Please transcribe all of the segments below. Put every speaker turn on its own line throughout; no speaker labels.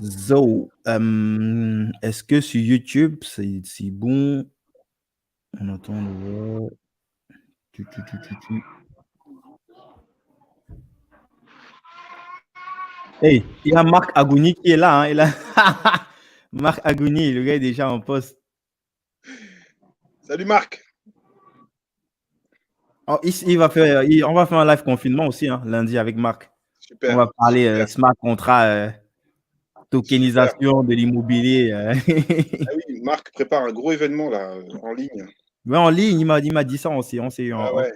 So, est-ce que sur YouTube, c'est bon? On entend le voix. Tu. Hey, il y a Marc Agouni qui est là. Hein, Marc Agouni, le gars est déjà en poste.
Salut Marc.
Oh, on va faire un live confinement aussi, hein, lundi avec Marc.
Super.
On va parler
super.
smart contract, tokenisation de l'immobilier.
Ah oui, Marc prépare un gros événement là en ligne.
Ouais, en ligne, il m'a dit ça aussi. On s'est eu
Ah ouais,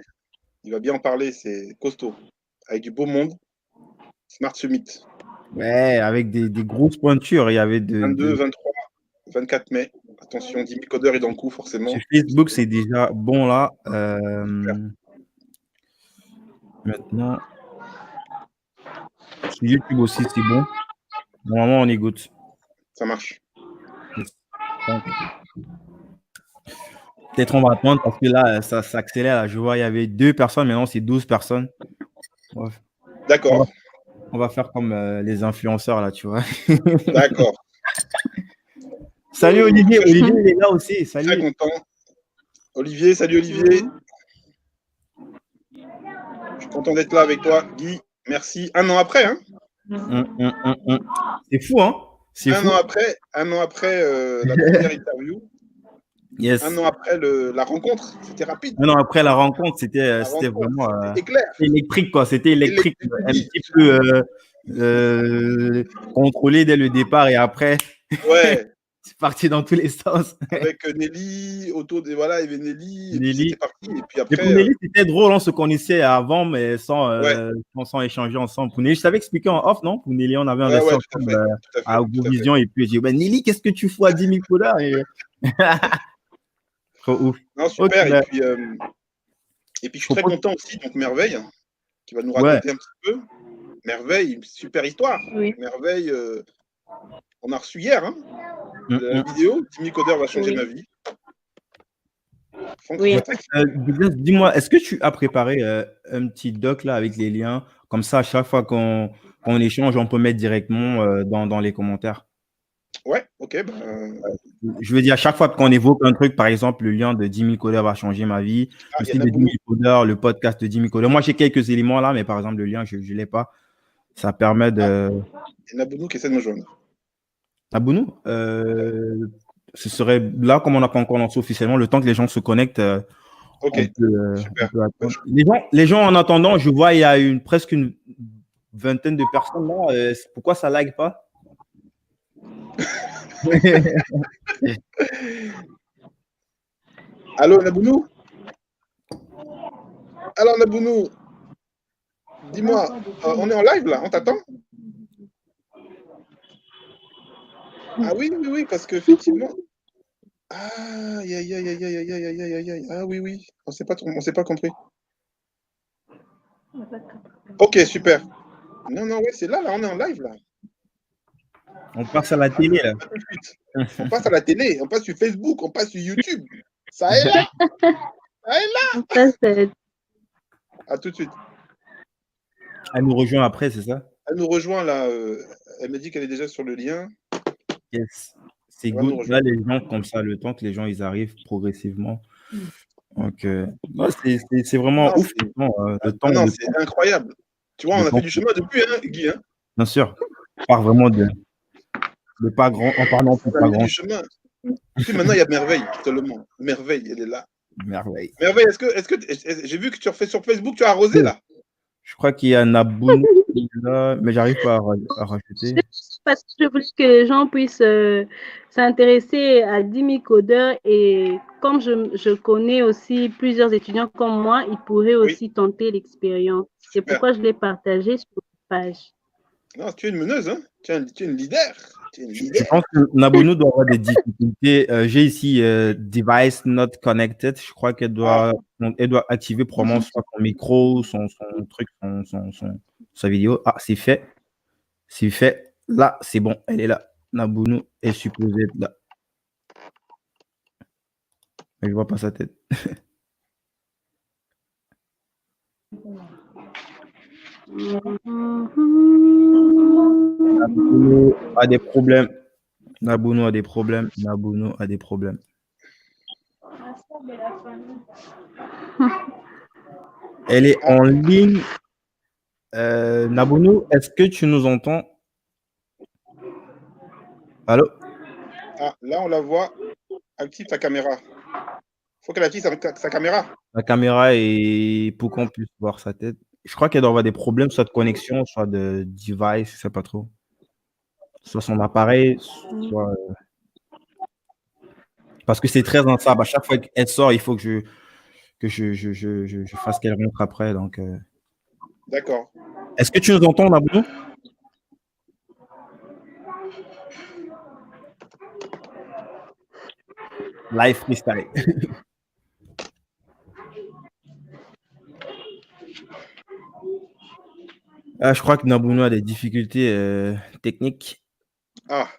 il va bien en parler, c'est costaud. Avec du beau monde. Smart Summit.
Ouais, avec des grosses pointures. Il y avait
22, 23, 24 mai. Attention, 10 000 codeurs est dans le coup forcément.
Sur Facebook, c'est déjà bon là. Maintenant, sur YouTube aussi, c'est bon. Normalement, on est good.
Ça marche.
Peut-être on va attendre parce que là, ça s'accélère. Je vois, il y avait 2 personnes, maintenant c'est 12 personnes. Ouais.
D'accord.
On va faire comme les influenceurs là, tu vois.
D'accord.
Salut Olivier. Olivier, il est là aussi. Salut.
Très content. Olivier, salut Olivier. Je suis content d'être là avec toi. Guy, merci. Un an après, hein?
C'est fou, hein? C'est fou.
Un an après la première interview.
Yes.
Un an après la rencontre, c'était rapide.
Un an après la rencontre, c'était vraiment électrique, quoi. C'était électrique, un petit peu contrôlé dès le départ et après,
ouais.
c'est parti dans tous les sens.
Avec Nelly, voilà, il y avait Nelly, et puis
Nelly.
c'était parti. Et puis après.
Et pour Nelly, c'était drôle, on se connaissait avant, mais sans échanger ensemble. Pour Nelly, je t'avais expliqué en off, non? Pour Nelly, on avait investi ensemble à Vision, et puis j'ai dit, Nelly, qu'est-ce que tu fous à 10 000 $ Trop ouf.
Non, super. Okay, et puis je suis très content aussi, donc Merveille, qui va nous raconter un petit peu. Merveille, une super histoire. Oui. Merveille, on a reçu hier la vidéo. 10 000 codeurs va changer ma vie.
Oui. Dis-moi, est-ce que tu as préparé un petit doc là avec les liens? Comme ça, à chaque fois qu'on échange, on peut mettre directement dans les commentaires.
Ouais, ok.
Je veux dire, à chaque fois qu'on évoque un truc, par exemple, le lien de 10 000 codeurs va changer ma vie, le site de 10 000 codeurs, le podcast de 10 000 codeurs. Moi, j'ai quelques éléments là, mais par exemple, le lien, je ne l'ai pas. Ça permet de.
Il y a Nabounou qui essaie de me joindre.
Nabounou ce serait là, comme on n'a pas encore lancé officiellement, le temps que les gens se connectent.
Ok.
On peut attendre. Les gens, en attendant, je vois, il y a presque une vingtaine de personnes là. Pourquoi ça lag pas?
Allô, Nabounou? Alors, Nabounou, dis-moi, on est en live là, on t'attend? Ah oui, parce qu'effectivement. Ah, ah oui, on s'est pas compris. Ok, super. Non, oui, c'est là, on est en live là.
On passe à la télé là.
On passe à la télé, on passe sur Facebook, on passe sur YouTube. Ça est là. Ça est là. À tout de suite.
Elle nous rejoint après, c'est ça?
Elle nous rejoint là. Elle me dit qu'elle est déjà sur le lien.
Yes. C'est good. Là, les gens comme ça, le temps que les gens ils arrivent progressivement. Donc, c'est vraiment ouf.
C'est incroyable. Tu vois, on a fait du chemin depuis, hein, Guy. Hein.
Bien sûr. On part vraiment de pas grand. On part non plus pas grand.
Du chemin. Et puis maintenant, il y a Merveille, seulement. Merveille, elle est là.
Merveille.
Merveille, est-ce que j'ai vu que tu refais sur Facebook, tu as arrosé là?
Je crois qu'il y a Naboun là, mais j'arrive pas à rajouter.
Parce que je voulais que les gens puissent s'intéresser à 10 000 codeurs et comme je connais aussi plusieurs étudiants comme moi, ils pourraient aussi tenter l'expérience. C'est pourquoi je l'ai partagé sur la page.
Non, tu es une meneuse, hein? Tu es une leader.
Je pense que Nabounou doit avoir des difficultés. J'ai ici device not connected. Je crois qu'elle doit activer probablement soit son micro, son truc, sa vidéo. Ah, c'est fait. C'est fait. Là, c'est bon. Elle est là. Nabounou est supposée être là. Mais je vois pas sa tête. a des problèmes. Nabuno a des problèmes. Nabuno a des problèmes. Elle est en ligne. Nabuno, est-ce que tu nous entends? Allô?
Ah, là, on la voit. Active ta caméra. Faut qu'elle active sa caméra.
La caméra est pour qu'on puisse voir sa tête. Je crois qu'elle doit avoir des problèmes, soit de connexion, soit de device, je sais pas trop. Soit son appareil, soit. Parce que c'est très instable. À chaque fois qu'elle sort, il faut que je fasse qu'elle rentre après. Donc.
D'accord.
Est-ce que tu nous entends, Nabuno? Live freestyle. Je crois que Nabuno a des difficultés techniques.
Ah.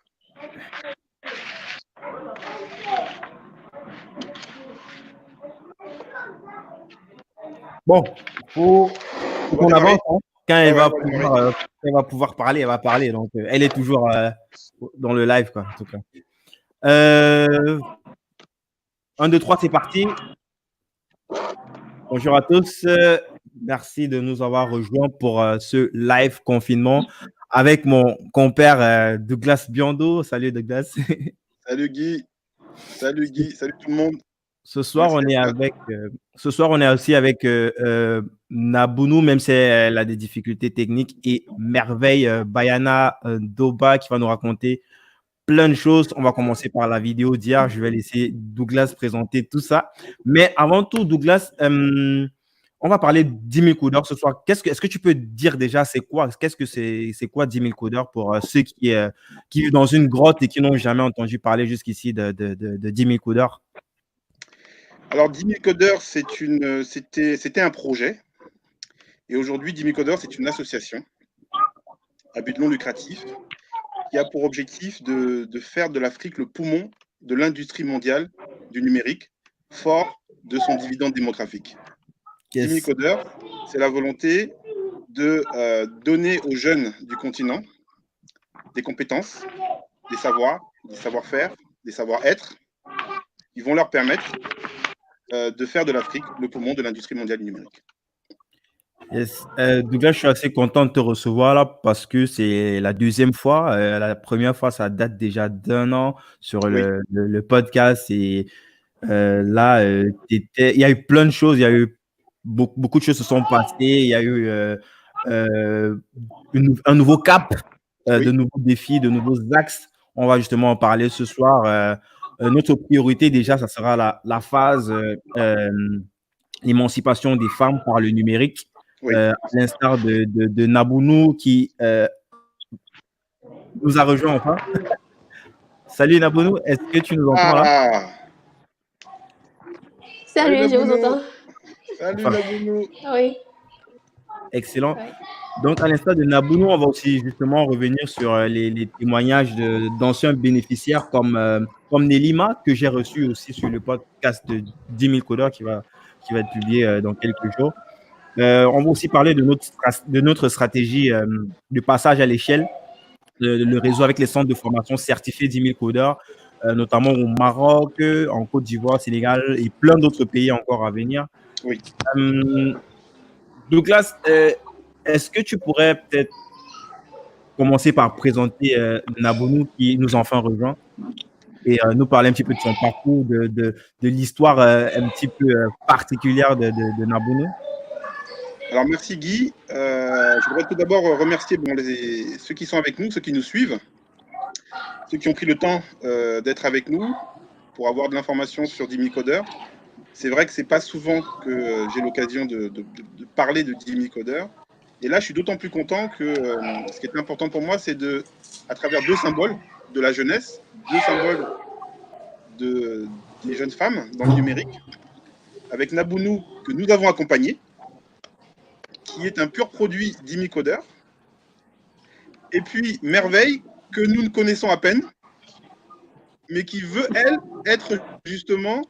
Bon, faut qu'on avance. Hein. Quand elle va pouvoir parler, elle va parler. Donc, elle est toujours dans le live, quoi, en tout cas. 1, 2, 3, c'est parti. Bonjour à tous. Merci de nous avoir rejoints pour ce live confinement avec mon compère Douglas Biondo. Salut Douglas.
Salut Guy. Salut Guy. Salut tout le monde.
Ce soir, on est aussi avec Nabuno, même si elle a des difficultés techniques, et Merveille Bayana Doba qui va nous raconter plein de choses. On va commencer par la vidéo d'hier. Je vais laisser Douglas présenter tout ça. Mais avant tout, Douglas, on va parler de 10 000 codeurs ce soir. Est-ce que tu peux dire déjà c'est quoi 10 000 codeurs pour ceux qui vivent dans une grotte et qui n'ont jamais entendu parler jusqu'ici de 10 000 codeurs?
Alors, 10 000 codeurs, c'était un projet. Et aujourd'hui, 10 000 codeurs, c'est une association à but non lucratif qui a pour objectif de faire de l'Afrique le poumon de l'industrie mondiale du numérique, fort de son dividende démographique. Yes. 10 000 codeurs, c'est la volonté de donner aux jeunes du continent des compétences, des savoirs, des savoir-faire, des savoir-être qui vont leur permettre de faire de l'Afrique le poumon de l'industrie mondiale du numérique.
Yes. Douglas, je suis assez content de te recevoir là parce que c'est la deuxième fois. La première fois, ça date déjà d'1 an sur le podcast. Et là, il y a eu plein de choses. Il y a eu beaucoup de choses se sont passées. Il y a eu un nouveau cap, de nouveaux défis, de nouveaux axes. On va justement en parler ce soir. Notre priorité, déjà, ça sera la phase l'émancipation des femmes par le numérique. À l'instar de Nabuno qui nous a rejoint enfin. Salut Nabuno, est-ce que tu nous entends là?
Salut, je vous entends.
Salut Nabuno.
Oui.
Excellent. Donc, à l'instar de Nabuno, on va aussi justement revenir sur les témoignages d'anciens bénéficiaires comme Nelima, que j'ai reçu aussi sur le podcast de 10 000 codeurs qui va être publié dans quelques jours. On va aussi parler de notre stratégie de passage à l'échelle, le réseau avec les centres de formation certifiés 10 000 codeurs, notamment au Maroc, en Côte d'Ivoire, Sénégal et plein d'autres pays encore à venir.
Oui.
Douglas, est-ce que tu pourrais peut-être commencer par présenter Nabuno qui nous a enfin rejoint et nous parler un petit peu de son parcours, de l'histoire un petit peu particulière de Nabuno?
Alors, merci Guy. Je voudrais tout d'abord remercier ceux qui sont avec nous, ceux qui nous suivent, ceux qui ont pris le temps d'être avec nous pour avoir de l'information sur 10 000 codeurs. C'est vrai que ce n'est pas souvent que j'ai l'occasion de parler de 10 000 codeurs. Et là, je suis d'autant plus content que ce qui est important pour moi, c'est à travers 2 symboles de la jeunesse, 2 symboles des jeunes femmes dans le numérique, avec Nabuno que nous avons accompagné, qui est un pur produit 10 000 codeurs, et puis Merveille, que nous ne connaissons à peine, mais qui veut, elle, être justement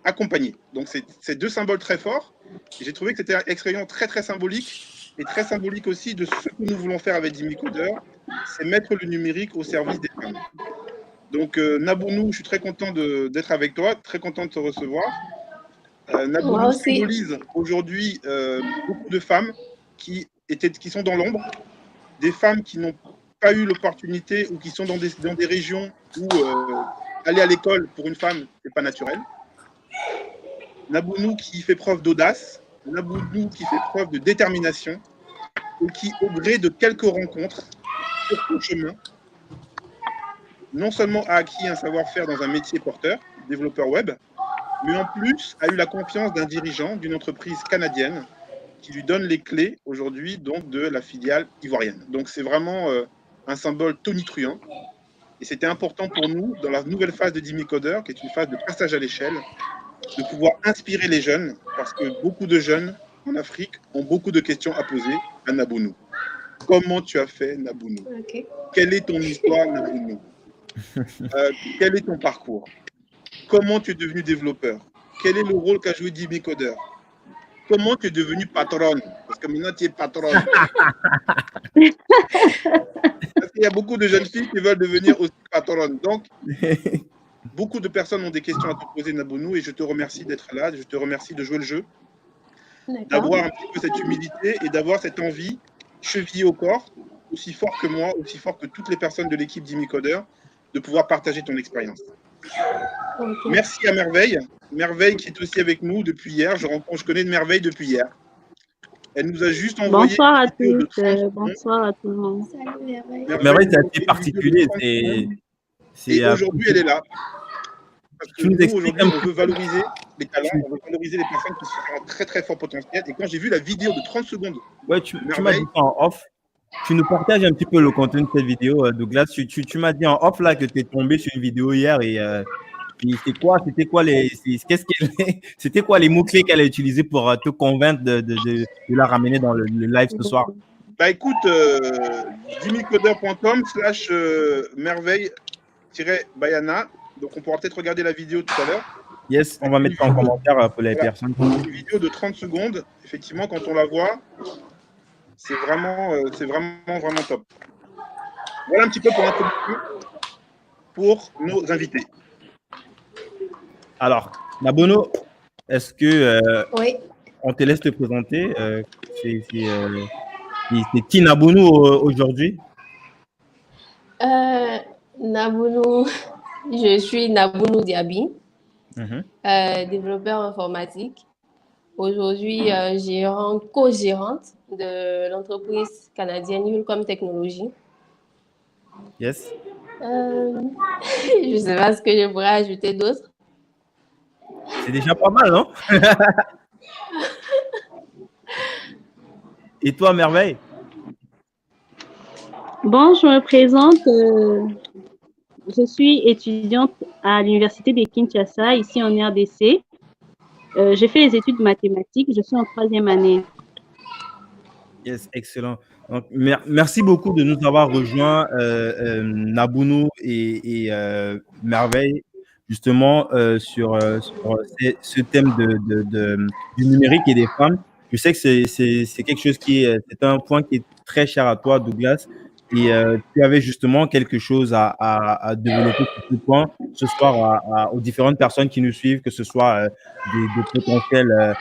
accompagnée. Donc, c'est 2 symboles très forts. J'ai trouvé que c'était une expérience très, très symbolique, et très symbolique aussi de ce que nous voulons faire avec 10 000 codeurs, c'est mettre le numérique au service des femmes. Donc, Nabounou, je suis très content d'être avec toi, très content de te recevoir. Nabounou symbolise aujourd'hui beaucoup de femmes qui sont dans l'ombre, des femmes qui n'ont pas eu l'opportunité ou qui sont dans des régions où aller à l'école pour une femme, c'est pas naturel. Nabounou qui fait preuve d'audace, Nabounou qui fait preuve de détermination et qui, au gré de quelques rencontres sur son chemin, non seulement a acquis un savoir-faire dans un métier porteur, développeur web, mais en plus a eu la confiance d'un dirigeant d'une entreprise canadienne qui lui donne les clés aujourd'hui donc de la filiale ivoirienne. Donc c'est vraiment un symbole tonitruant. Et c'était important pour nous, dans la nouvelle phase de Dimicoder, qui est une phase de passage à l'échelle, de pouvoir inspirer les jeunes, parce que beaucoup de jeunes en Afrique ont beaucoup de questions à poser à Nabounou. Comment tu as fait, Nabounou? Quelle est ton histoire, Nabounou? Quel est ton parcours? Comment tu es devenu développeur? Quel est le rôle qu'a joué Dimicoder? Comment tu es devenu patronne? Parce que maintenant, tu es patronne. Parce qu'il y a beaucoup de jeunes filles qui veulent devenir aussi patronnes. Donc, beaucoup de personnes ont des questions à te poser, Nabounou, et je te remercie d'être là. Je te remercie de jouer le jeu, d'avoir un petit peu cette humilité et d'avoir cette envie chevillée au corps, aussi fort que moi, aussi fort que toutes les personnes de l'équipe Dimicoder, de pouvoir partager ton expérience. Merci à Merveille. Merveille qui est aussi avec nous depuis hier. Je connais de Merveille depuis hier. Elle nous a juste envoyé.
Bonsoir à tous. Bonsoir à tout le monde.
Salut Merveille.
Merveille, c'est assez particulier.
Et aujourd'hui, elle est là. Parce que nous, aujourd'hui, on veut valoriser les talents, on veut valoriser les personnes qui sont en très très fort potentiel. Et quand j'ai vu la vidéo de 30 secondes,
ouais, tu m'as dit en off. Tu nous partages un petit peu le contenu de cette vidéo, Douglas. Tu m'as dit en off là que tu es tombé sur une vidéo hier et c'était quoi les mots-clés qu'elle a utilisés pour te convaincre de la ramener dans le live ce soir?
Bah écoute, dimicoder.com/merveille-bayana. Donc on pourra peut-être regarder la vidéo tout à l'heure.
Yes, on va mettre ça en commentaire pour les personnes.
Une vidéo de 30 secondes. Effectivement, quand on la voit, c'est vraiment top. Voilà un petit peu pour l'introduction pour nos invités.
Alors, Nabounou, est-ce que
Oui.
on te laisse te présenter? C'est qui Nabounou aujourd'hui?
Nabounou, je suis Nabounou Diaby, développeur informatique. Aujourd'hui, co-gérante de l'entreprise canadienne Yulcom Technologies.
Yes.
Je ne sais pas ce que je pourrais ajouter d'autre.
C'est déjà pas mal, non? Et toi, Merveille?
Bon, je me présente. Je suis étudiante à l'Université de Kinshasa, ici en RDC. J'ai fait les études mathématiques. Je suis en 3e année.
Yes, excellent. Donc, merci beaucoup de nous avoir rejoints, Nabounou et Merveille, justement sur ce thème du numérique et des femmes. Je sais que c'est quelque chose c'est un point qui est très cher à toi, Douglas. Et tu avais justement quelque chose à développer sur ce point ce soir aux différentes personnes qui nous suivent, que ce soit des potentiels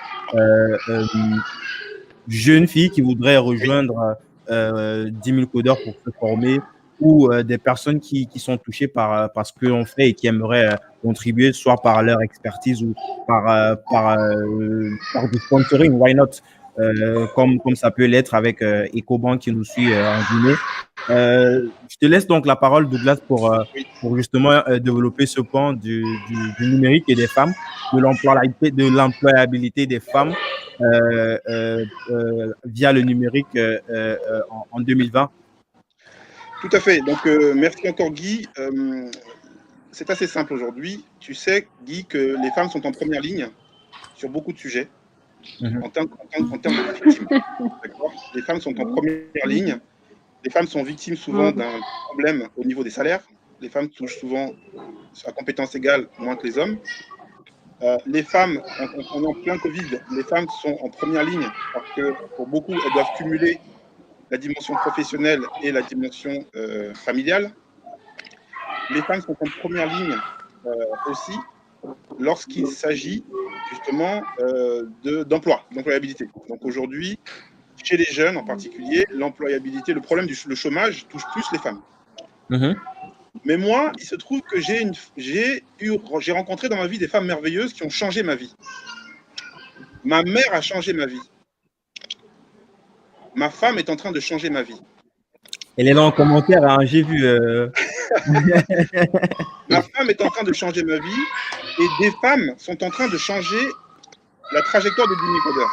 jeunes filles qui voudraient rejoindre 10 000 codeurs pour se former, ou des personnes qui sont touchées par ce que l'on fait et qui aimeraient contribuer soit par leur expertise ou par du sponsoring, why not, comme ça peut l'être avec Ecobank qui nous suit en Guinée. Je te laisse donc la parole, Douglas, pour justement développer ce point du numérique et des femmes, de l'employabilité des femmes via le numérique en 2020.
Tout à fait. Donc, merci encore, Guy. C'est assez simple aujourd'hui. Tu sais, Guy, que les femmes sont en première ligne sur beaucoup de sujets en termes de victimes. Les femmes sont en première ligne. Les femmes sont victimes souvent d'un problème au niveau des salaires. Les femmes touchent souvent à compétences égales moins que les hommes. Les femmes, on est en plein Covid, les femmes sont en première ligne parce que pour beaucoup, elles doivent cumuler la dimension professionnelle et la dimension familiale. Les femmes sont en première ligne aussi lorsqu'il s'agit justement d'employabilité. Donc aujourd'hui, chez les jeunes en particulier, l'employabilité, le problème du chômage touche plus les femmes. Mais moi, il se trouve que j'ai rencontré dans ma vie des femmes merveilleuses qui ont changé ma vie. Ma mère a changé ma vie. Ma femme est en train de changer ma vie.
Elle est là en commentaire, hein, j'ai vu.
Ma femme est en train de changer ma vie et des femmes sont en train de changer la trajectoire de Jimmy Coder.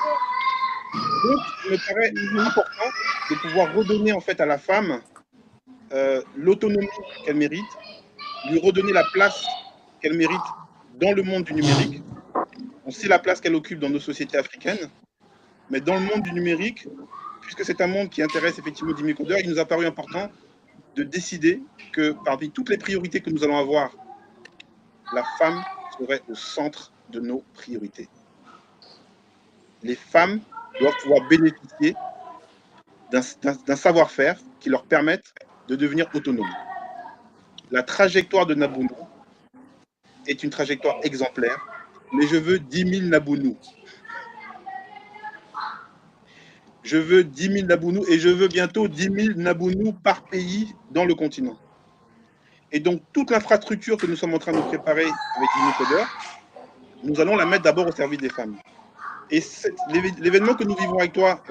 Donc, il me paraît important de pouvoir redonner en fait à la femme l'autonomie qu'elle mérite, lui redonner la place qu'elle mérite dans le monde du numérique. On sait la place qu'elle occupe dans nos sociétés africaines, mais dans le monde du numérique, puisque c'est un monde qui intéresse effectivement Jimmy Coder, il nous a paru important de décider que parmi toutes les priorités que nous allons avoir, la femme serait au centre de nos priorités. Les femmes doivent pouvoir bénéficier d'un savoir-faire qui leur permette de devenir autonomes. La trajectoire de Nabounou est une trajectoire exemplaire, mais je veux 10 000 Nabounou. Je veux 10 000 Nabounou et je veux bientôt 10 000 Nabounou par pays dans le continent. Et donc, toute l'infrastructure que nous sommes en train de préparer avec Jimmy Coder, nous allons la mettre d'abord au service des femmes. Et l'événement que nous vivons avec toi,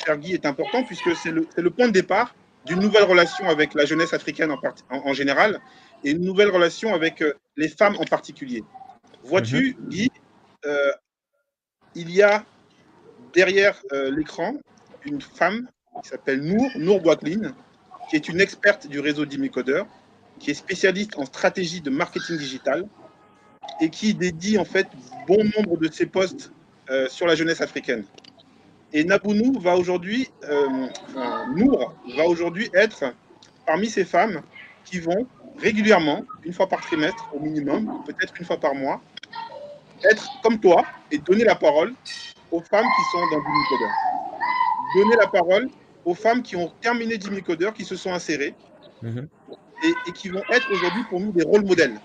cher Guy, est important puisque c'est le point de départ d'une nouvelle relation avec la jeunesse africaine en général et une nouvelle relation avec les femmes en particulier. Vois-tu, Guy, il y a derrière l'écran une femme qui s'appelle Nour Bouakline, qui est une experte du réseau Jimmy Coder, qui est spécialiste en stratégie de marketing digital et qui dédie en fait bon nombre de ses postes sur la jeunesse africaine. Et Nabounou va aujourd'hui, Nour va aujourd'hui être parmi ces femmes qui vont régulièrement, une fois par trimestre au minimum, peut-être une fois par mois, être comme toi et donner la parole aux femmes qui sont dans Jimmy Coder. Donner la parole aux femmes qui ont terminé Jimmy Coder, qui se sont insérées et qui vont être aujourd'hui pour nous des rôles modèles.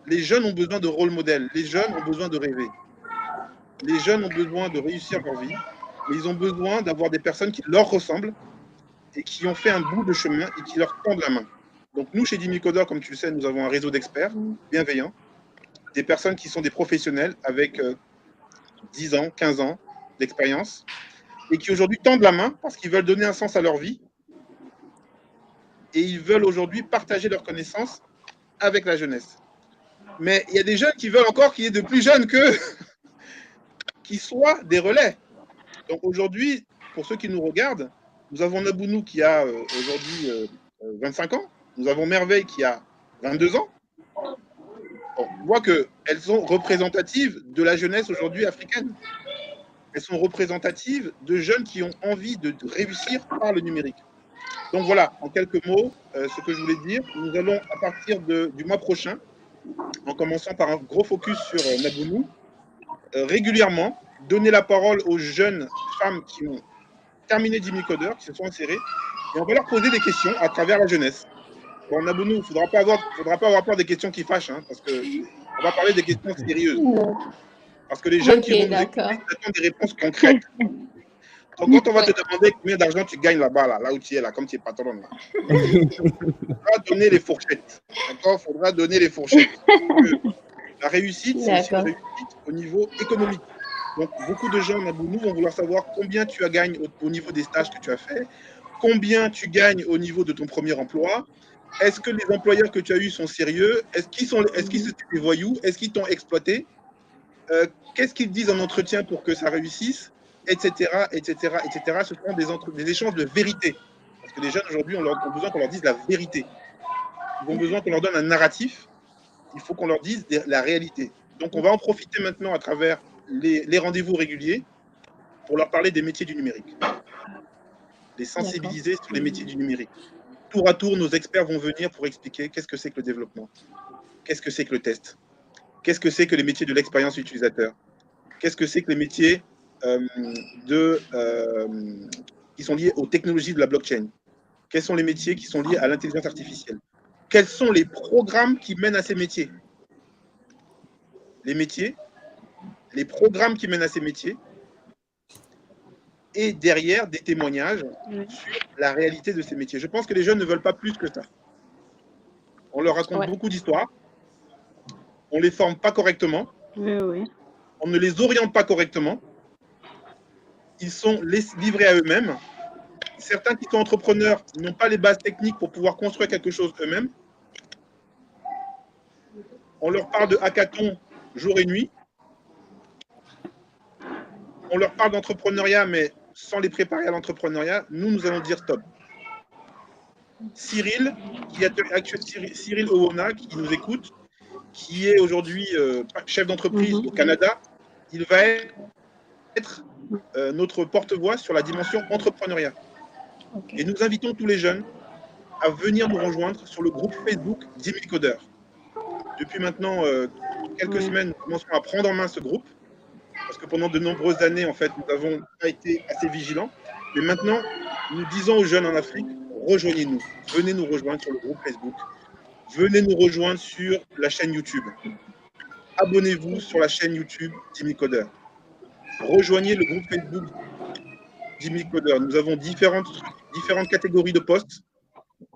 Les jeunes ont besoin de rôles modèles. Les jeunes ont besoin de rêver. Les jeunes ont besoin de réussir leur vie. Mais ils ont besoin d'avoir des personnes qui leur ressemblent et qui ont fait un bout de chemin et qui leur tendent la main. Donc nous, chez Jimmy Coder, comme tu le sais, nous avons un réseau d'experts bienveillants, des personnes qui sont des professionnels avec 10 ans, 15 ans d'expérience et qui aujourd'hui tendent la main parce qu'ils veulent donner un sens à leur vie et ils veulent aujourd'hui partager leurs connaissances avec la jeunesse. Mais il y a des jeunes qui veulent encore qu'il y ait de plus jeunes qu'eux qui soient des relais. Donc aujourd'hui, pour ceux qui nous regardent, nous avons Nabounou qui a aujourd'hui 25 ans, nous avons Merveille qui a 22 ans. On voit qu'elles sont représentatives de la jeunesse aujourd'hui africaine. Elles sont représentatives de jeunes qui ont envie de réussir par le numérique. Donc voilà, en quelques mots, ce que je voulais dire. Nous allons, à partir du mois prochain, en commençant par un gros focus sur Nabounou, régulièrement donner la parole aux jeunes femmes qui ont terminé Jimmy Coder, qui se sont insérées, et on va leur poser des questions à travers la jeunesse. Bon, Nabounou, il ne faudra pas avoir peur des questions qui fâchent, hein, parce qu'on va parler des questions sérieuses. Parce que les jeunes qui vont nous écouter attendent des réponses concrètes. Donc, quand on va te demander combien d'argent tu gagnes là-bas, là où tu es, là, comme tu es patron, là, il faudra donner les fourchettes. D'accord ? Il faudra donner les fourchettes. La réussite, c'est aussi une réussite au niveau économique. Donc, beaucoup de gens, Nabounou, vont vouloir savoir combien tu gagnes au niveau des stages que tu as fait, combien tu gagnes au niveau de ton premier emploi. Est-ce que les employeurs que tu as eus sont sérieux? Est-ce qu'ils sont des voyous? Est-ce qu'ils t'ont exploité? Qu'est-ce qu'ils disent en entretien pour que ça réussisse? Etc., etc., etc. Ce sont des échanges de vérité. Parce que les jeunes, aujourd'hui, ont besoin qu'on leur dise la vérité. Ils ont besoin qu'on leur donne un narratif. Il faut qu'on leur dise la réalité. Donc, on va en profiter maintenant à travers les rendez-vous réguliers pour leur parler des métiers du numérique. Les sensibiliser sur les métiers du numérique. Tour à tour, nos experts vont venir pour expliquer qu'est-ce que c'est que le développement, qu'est-ce que c'est que le test, qu'est-ce que c'est que les métiers de l'expérience utilisateur, qu'est-ce que c'est que les métiers qui sont liés aux technologies de la blockchain? Quels sont les métiers qui sont liés à l'intelligence artificielle? Quels sont les programmes qui mènent à ces métiers? Les métiers, les programmes qui mènent à ces métiers, et derrière des témoignages sur la réalité de ces métiers. Je pense que les jeunes ne veulent pas plus que ça. On leur raconte beaucoup d'histoires, on ne les forme pas correctement, on ne les oriente pas correctement, ils sont livrés à eux-mêmes. Certains qui sont entrepreneurs n'ont pas les bases techniques pour pouvoir construire quelque chose eux-mêmes. On leur parle de hackathon jour et nuit. On leur parle d'entrepreneuriat, mais sans les préparer à l'entrepreneuriat, nous allons dire stop. Cyril Owona, qui nous écoute, qui est aujourd'hui chef d'entreprise au Canada, il va être notre porte-voix sur la dimension entrepreneuriat. Et nous invitons tous les jeunes à venir nous rejoindre sur le groupe Facebook 10 000 codeurs. Depuis maintenant quelques semaines, nous commençons à prendre en main ce groupe, parce que pendant de nombreuses années, en fait, nous n'avons pas été assez vigilants. Mais maintenant, nous disons aux jeunes en Afrique, rejoignez-nous, venez nous rejoindre sur le groupe Facebook, venez nous rejoindre sur la chaîne YouTube. Abonnez-vous sur la chaîne YouTube 10 000 codeurs. Rejoignez le groupe Facebook 10 000 codeurs. Nous avons différentes catégories de postes,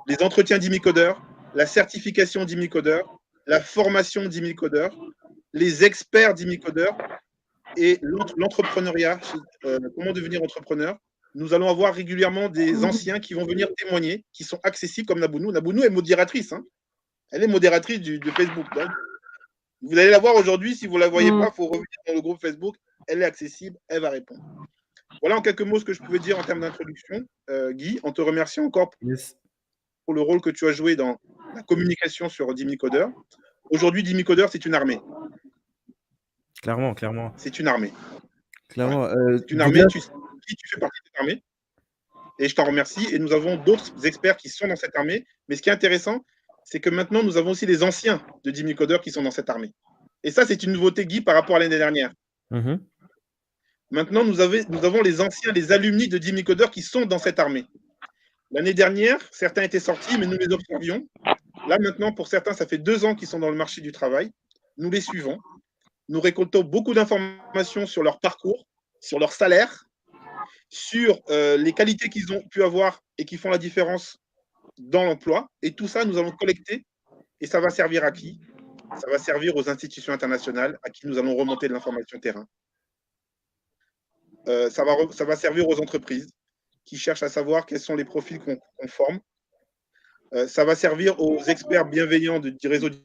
les entretiens 10 000 codeurs, la certification 10 000 codeurs, la formation 10 000 codeurs, les experts 10 000 codeurs et l'entrepreneuriat, comment devenir entrepreneur. Nous allons avoir régulièrement des anciens qui vont venir témoigner, qui sont accessibles comme Nabounou. Nabounou est modératrice. Hein. Elle est modératrice de Facebook. Donc, vous allez la voir aujourd'hui. Si vous ne la voyez pas, il faut revenir dans le groupe Facebook. Elle est accessible, elle va répondre. Voilà en quelques mots ce que je pouvais dire en termes d'introduction. Guy, en te remerciant encore pour le rôle que tu as joué dans la communication sur 10 000 codeurs. Aujourd'hui, 10 000 codeurs, c'est une armée.
Clairement.
C'est une armée.
Clairement.
C'est une armée, tu fais partie de cette armée. Et je t'en remercie. Et nous avons d'autres experts qui sont dans cette armée. Mais ce qui est intéressant, c'est que maintenant, nous avons aussi les anciens de 10 000 codeurs qui sont dans cette armée. Et ça, c'est une nouveauté, Guy, par rapport à l'année dernière. Maintenant, nous avons les anciens, les alumni de 10 000 codeurs qui sont dans cette armée. L'année dernière, certains étaient sortis, mais nous les observions. Là, maintenant, pour certains, ça fait 2 ans qu'ils sont dans le marché du travail. Nous les suivons. Nous récoltons beaucoup d'informations sur leur parcours, sur leur salaire, sur les qualités qu'ils ont pu avoir et qui font la différence dans l'emploi. Et tout ça, nous allons collecter. Et ça va servir à qui? Ça va servir aux institutions internationales à qui nous allons remonter de l'information terrain. Ça va servir aux entreprises qui cherchent à savoir quels sont les profils qu'on forme. Ça va servir aux experts bienveillants du réseau 10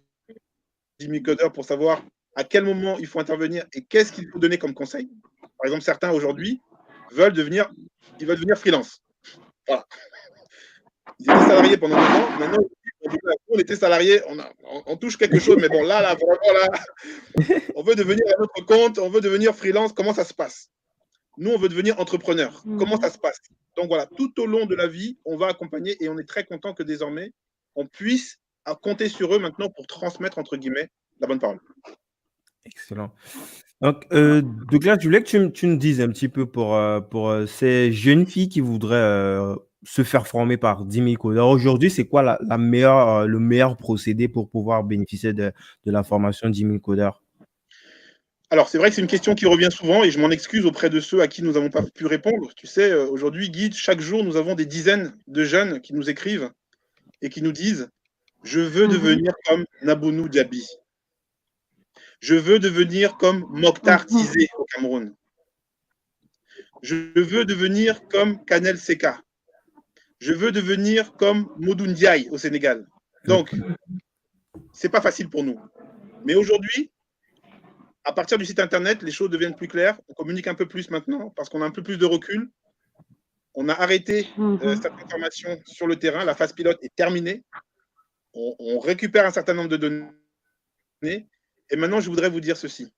000 codeurs pour savoir à quel moment il faut intervenir et qu'est-ce qu'il faut donner comme conseil. Par exemple, certains aujourd'hui veulent devenir freelance. Voilà. Ils étaient salariés pendant 2 ans. Maintenant, on était salariés, on touche quelque chose, mais bon, là, vraiment, là, on veut devenir à notre compte, on veut devenir freelance. Comment ça se passe? Nous, on veut devenir entrepreneur. Comment ça se passe? Donc voilà, tout au long de la vie, on va accompagner et on est très content que désormais, on puisse compter sur eux maintenant pour transmettre, entre guillemets, la bonne parole.
Excellent. Donc là, je voulais que tu me dises un petit peu pour ces jeunes filles qui voudraient se faire former par 10 000 codeurs. Aujourd'hui, c'est quoi le meilleur procédé pour pouvoir bénéficier de la formation 10 000 codeurs?
Alors, c'est vrai que c'est une question qui revient souvent et je m'en excuse auprès de ceux à qui nous n'avons pas pu répondre. Tu sais, aujourd'hui, Guy, chaque jour, nous avons des dizaines de jeunes qui nous écrivent et qui nous disent « Je veux devenir comme Nabounou Diaby. Je veux devenir comme Mokhtar Tizé au Cameroun. Je veux devenir comme Kanel Seka. Je veux devenir comme Modou Ndiaye au Sénégal. » Donc, c'est pas facile pour nous. Mais aujourd'hui, à partir du site internet, les choses deviennent plus claires. On communique un peu plus maintenant parce qu'on a un peu plus de recul. On a arrêté cette information sur le terrain. La phase pilote est terminée. On récupère un certain nombre de données. Et maintenant, je voudrais vous dire ceci.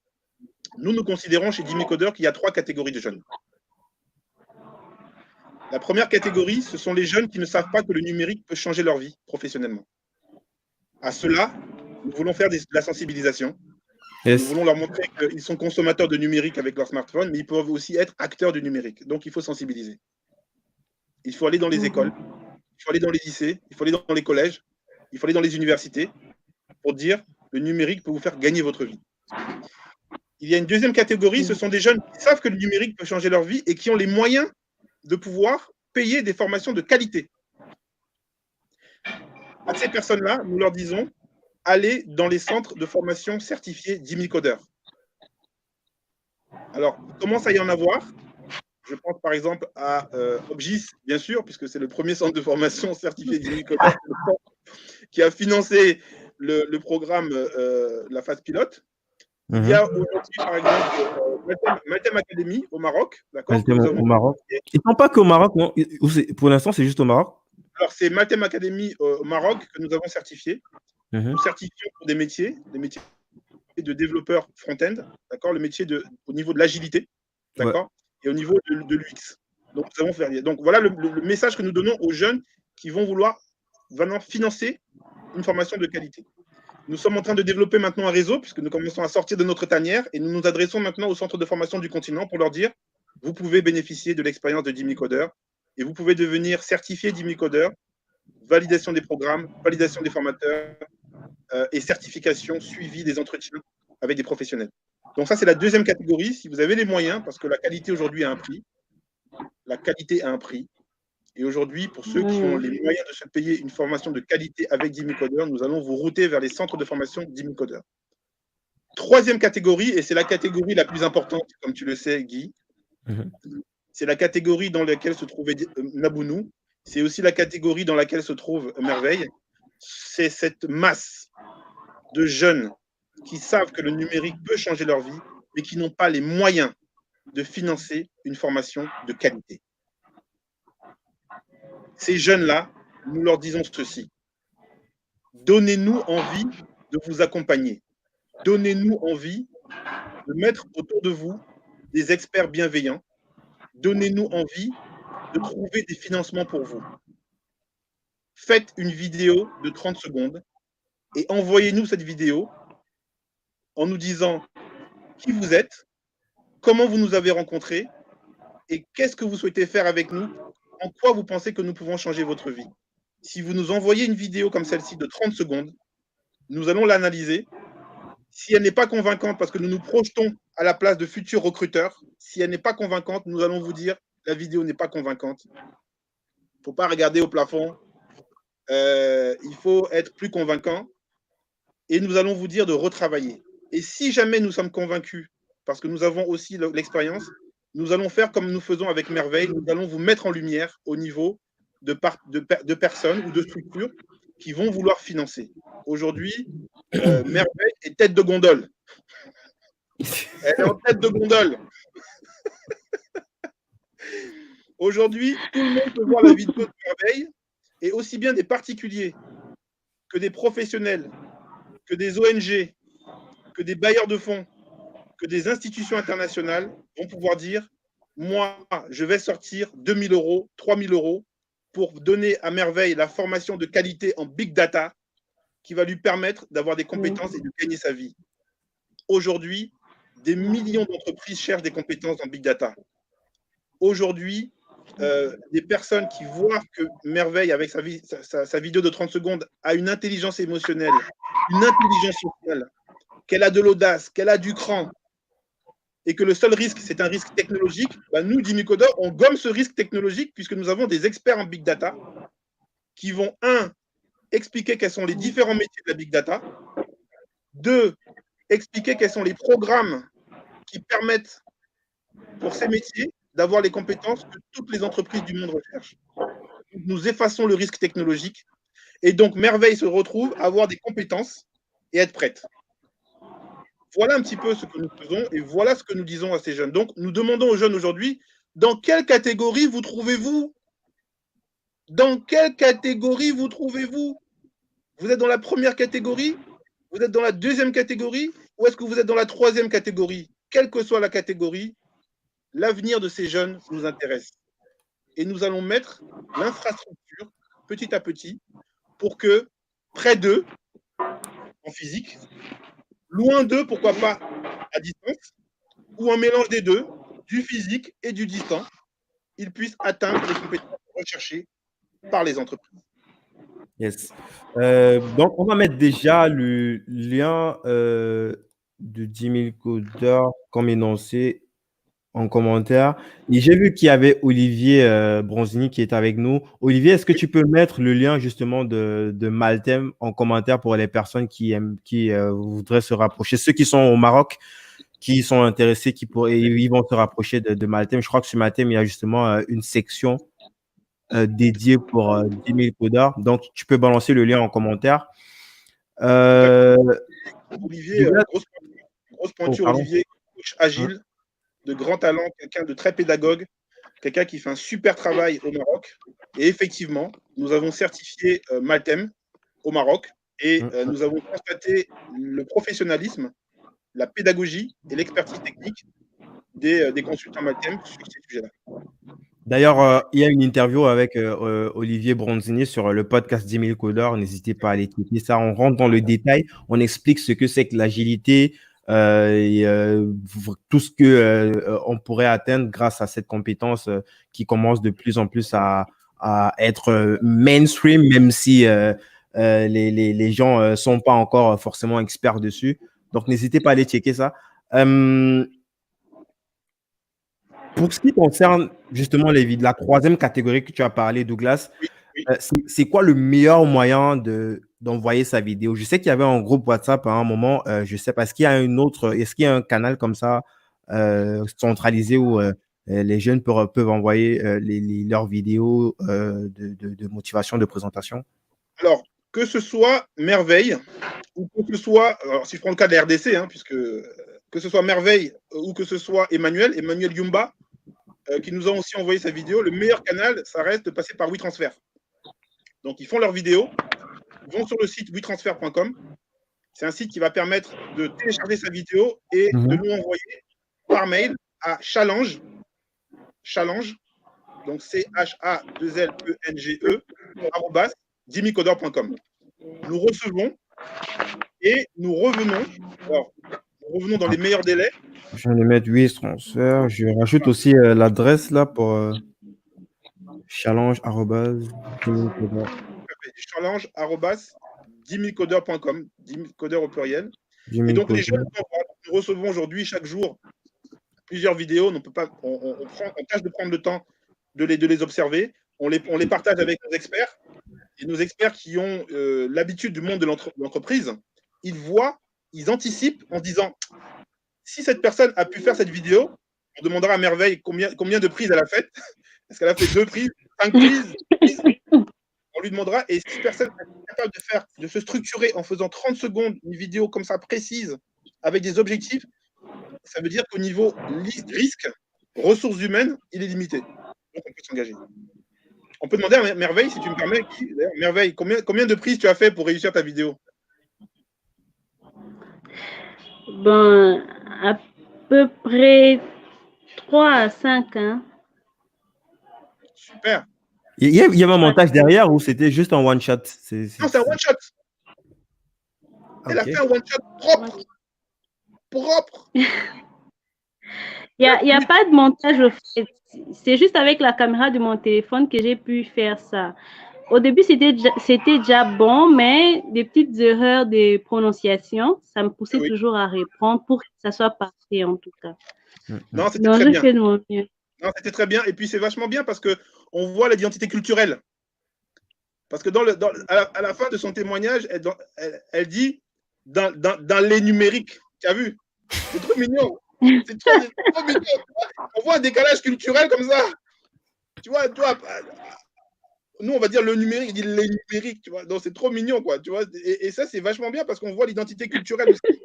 Nous considérons chez 10 000 codeurs qu'il y a 3 catégories de jeunes. La première catégorie, ce sont les jeunes qui ne savent pas que le numérique peut changer leur vie professionnellement. À cela, nous voulons faire de la sensibilisation. Nous voulons leur montrer qu'ils sont consommateurs de numérique avec leur smartphone, mais ils peuvent aussi être acteurs du numérique. Donc, il faut sensibiliser. Il faut aller dans les écoles, il faut aller dans les lycées, il faut aller dans les collèges, il faut aller dans les universités pour dire le numérique peut vous faire gagner votre vie. Il y a une deuxième catégorie, ce sont des jeunes qui savent que le numérique peut changer leur vie et qui ont les moyens de pouvoir payer des formations de qualité. À ces personnes-là, nous leur disons, allez dans les centres de formation certifiés Jimmy Coder. Alors, il commence à y en avoir. Je pense par exemple à Obgis, bien sûr, puisque c'est le premier centre de formation certifié Jimmy Coder qui a financé le programme La phase pilote. Il y a aujourd'hui, par exemple, Maltem Academy au Maroc.
Maltem au Maroc. Ils ne sont pas qu'au Maroc, non? Pour l'instant, c'est juste au Maroc?
Alors, c'est Maltem Academy au Maroc que nous avons certifié. Nous certifions pour des métiers de développeur front-end, d'accord, le métier au niveau de l'agilité, d'accord, et au niveau de l'UX. Donc, nous avons fait. Donc, voilà le message que nous donnons aux jeunes qui vont vouloir vraiment financer une formation de qualité. Nous sommes en train de développer maintenant un réseau, puisque nous commençons à sortir de notre tanière, et nous nous adressons maintenant aux centres de formation du continent pour leur dire, vous pouvez bénéficier de l'expérience de Jimmy Coder, et vous pouvez devenir certifié Jimmy Coder, validation des programmes, validation des formateurs, et certification, suivi des entretiens avec des professionnels. Donc ça, c'est la deuxième catégorie. Si vous avez les moyens, parce que la qualité aujourd'hui a un prix, la qualité a un prix. Et aujourd'hui, pour ceux qui ont les moyens de se payer une formation de qualité avec Jimmy Coder, nous allons vous router vers les centres de formation Jimmy Coder. Troisième catégorie, et c'est la catégorie la plus importante, comme tu le sais, Guy, c'est la catégorie dans laquelle se trouvait Nabounou. C'est aussi la catégorie dans laquelle se trouve Merveille. C'est cette masse de jeunes qui savent que le numérique peut changer leur vie, mais qui n'ont pas les moyens de financer une formation de qualité. Ces jeunes-là, nous leur disons ceci. Donnez-nous envie de vous accompagner. Donnez-nous envie de mettre autour de vous des experts bienveillants. Donnez-nous envie de trouver des financements pour vous. Faites une vidéo de 30 secondes et envoyez-nous cette vidéo en nous disant qui vous êtes, comment vous nous avez rencontrés et qu'est-ce que vous souhaitez faire avec nous, en quoi vous pensez que nous pouvons changer votre vie. Si vous nous envoyez une vidéo comme celle-ci de 30 secondes, nous allons l'analyser. Si elle n'est pas convaincante, parce que nous nous projetons à la place de futurs recruteurs, si elle n'est pas convaincante, nous allons vous dire la vidéo n'est pas convaincante. Il ne faut pas regarder au plafond. Il faut être plus convaincant. Et nous allons vous dire de retravailler. Et si jamais nous sommes convaincus, parce que nous avons aussi l'expérience, nous allons faire comme nous faisons avec Merveille, nous allons vous mettre en lumière au niveau de personnes ou de structures qui vont vouloir financer. Aujourd'hui, Merveille est tête de gondole. Elle est en tête de gondole. Aujourd'hui, tout le monde peut voir la vidéo de Merveille, et aussi bien des particuliers que des professionnels, que des ONG, que des bailleurs de fonds, que des institutions internationales vont pouvoir dire « Moi, je vais sortir 2 000 €, 3 000 € pour donner à Merveille la formation de qualité en Big Data qui va lui permettre d'avoir des compétences et de gagner sa vie. » Aujourd'hui, des millions d'entreprises cherchent des compétences en Big Data. Aujourd'hui, des personnes qui voient que Merveille, avec sa vidéo de 30 secondes, a une intelligence émotionnelle, une intelligence sociale, qu'elle a de l'audace, qu'elle a du cran, et que le seul risque, c'est un risque technologique, bah nous, Jimmy Coder, on gomme ce risque technologique puisque nous avons des experts en Big Data qui vont, 1, expliquer quels sont les différents métiers de la Big Data, 2, expliquer quels sont les programmes qui permettent pour ces métiers d'avoir les compétences que toutes les entreprises du monde recherchent. Nous effaçons le risque technologique et donc Merveille se retrouve à avoir des compétences et être prête. Voilà un petit peu ce que nous faisons et voilà ce que nous disons à ces jeunes. Donc, nous demandons aux jeunes aujourd'hui, dans quelle catégorie vous trouvez-vous? Dans quelle catégorie vous trouvez-vous? Vous êtes dans la première catégorie? Vous êtes dans la deuxième catégorie? Ou est-ce que vous êtes dans la troisième catégorie? Quelle que soit la catégorie, l'avenir de ces jeunes nous intéresse. Et nous allons mettre l'infrastructure petit à petit pour que près d'eux, en physique, loin d'eux, pourquoi pas à distance, ou un mélange des deux, du physique et du distant, ils puissent atteindre les compétences recherchés par les entreprises.
Yes. Donc, on va mettre déjà le lien de 10 000 codeurs comme énoncé en commentaire. Et j'ai vu qu'il y avait Olivier Bronzini qui est avec nous. Olivier, est-ce que tu peux mettre le lien justement de Maltem en commentaire pour les personnes qui voudraient se rapprocher, ceux qui sont au Maroc, qui sont intéressés, ils vont se rapprocher de Maltem. Je crois que sur Maltem, il y a justement une section dédiée pour 10 000 codeurs. Donc, tu peux balancer le lien en commentaire.
Olivier, grosse pointure, Olivier, coach agile, de grand talent, quelqu'un de très pédagogue, quelqu'un qui fait un super travail au Maroc. Et effectivement, nous avons certifié Maltem au Maroc et nous avons constaté le professionnalisme, la pédagogie et l'expertise technique des consultants Maltem sur ces sujets-là.
D'ailleurs, il y a une interview avec Olivier Bronzini sur le podcast 10 000 codeurs. N'hésitez pas à aller cliquer ça. On rentre dans le détail. On explique ce que c'est que l'agilité et tout ce qu'on pourrait atteindre grâce à cette compétence qui commence de plus en plus à être mainstream, même si les gens ne sont pas encore forcément experts dessus. Donc, n'hésitez pas à aller checker ça. Pour ce qui concerne justement la troisième catégorie que tu as parlé, Douglas, c'est quoi le meilleur moyen d'envoyer sa vidéo? Je sais qu'il y avait un groupe WhatsApp à un moment, je sais pas, est-ce qu'il y a un canal comme ça centralisé où les jeunes peuvent envoyer leurs vidéos de motivation, de présentation?
Alors, que ce soit Merveille ou que ce soit, alors si je prends le cas de la RDC, puisque que ce soit Merveille ou que ce soit Emmanuel Yumba, qui nous ont aussi envoyé sa vidéo, le meilleur canal, ça reste de passer par WeTransfer. Donc, ils font leur vidéo, ils vont sur le site wetransfer.com. C'est un site qui va permettre de télécharger sa vidéo et de nous envoyer par mail à challenge, donc CHA2LENGE, @1000codeurs.com. Nous recevons et nous revenons. Alors, nous revenons dans les meilleurs délais.
Je vais le mettre WeTransfer. Je rajoute aussi l'adresse là pour challenge@1000codeurs.
Challenge@1000codeurs.com, 10 000 codeurs au pluriel. Et donc, les jeunes, nous recevons aujourd'hui, chaque jour, plusieurs vidéos. On tâche de prendre le temps de les observer. On les partage avec nos experts. Et nos experts qui ont l'habitude du monde de l'entreprise, ils voient, ils anticipent en disant si cette personne a pu faire cette vidéo, on demandera à Merveille combien de prises elle a faites. Est-ce qu'elle a fait 2 prises, 5 prises, 10 prises? On lui demandera. Et si personne est capable de se structurer en faisant 30 secondes une vidéo comme ça précise, avec des objectifs, ça veut dire qu'au niveau risque, ressources humaines, il est limité. Donc, on peut s'engager. On peut demander à Merveille, si tu me permets, Merveille, combien de prises tu as fait pour réussir ta vidéo?
Ben, à peu près 3 à 5.
Super.
Il y avait un montage derrière ou c'était juste un one-shot?
Non, c'est un one-shot. Elle a fait un one-shot propre.
Il n'y a pas de montage au fait. C'est juste avec la caméra de mon téléphone que j'ai pu faire ça. Au début, c'était déjà bon, mais des petites erreurs de prononciation, ça me poussait toujours à reprendre pour que ça soit parfait en tout cas.
Non, c'était très bien.
Fait de mon mieux.
Non, c'était très bien. Et puis, c'est vachement bien parce qu'on voit l'identité culturelle. Parce que à la fin de son témoignage, elle dit dans les numériques. Tu as vu? C'est trop mignon. C'est trop mignon. On voit un décalage culturel comme ça. Tu vois, nous, on va dire le numérique, il dit les numériques, tu vois. Donc, c'est trop mignon, quoi, tu vois. Et ça, c'est vachement bien parce qu'on voit l'identité culturelle aussi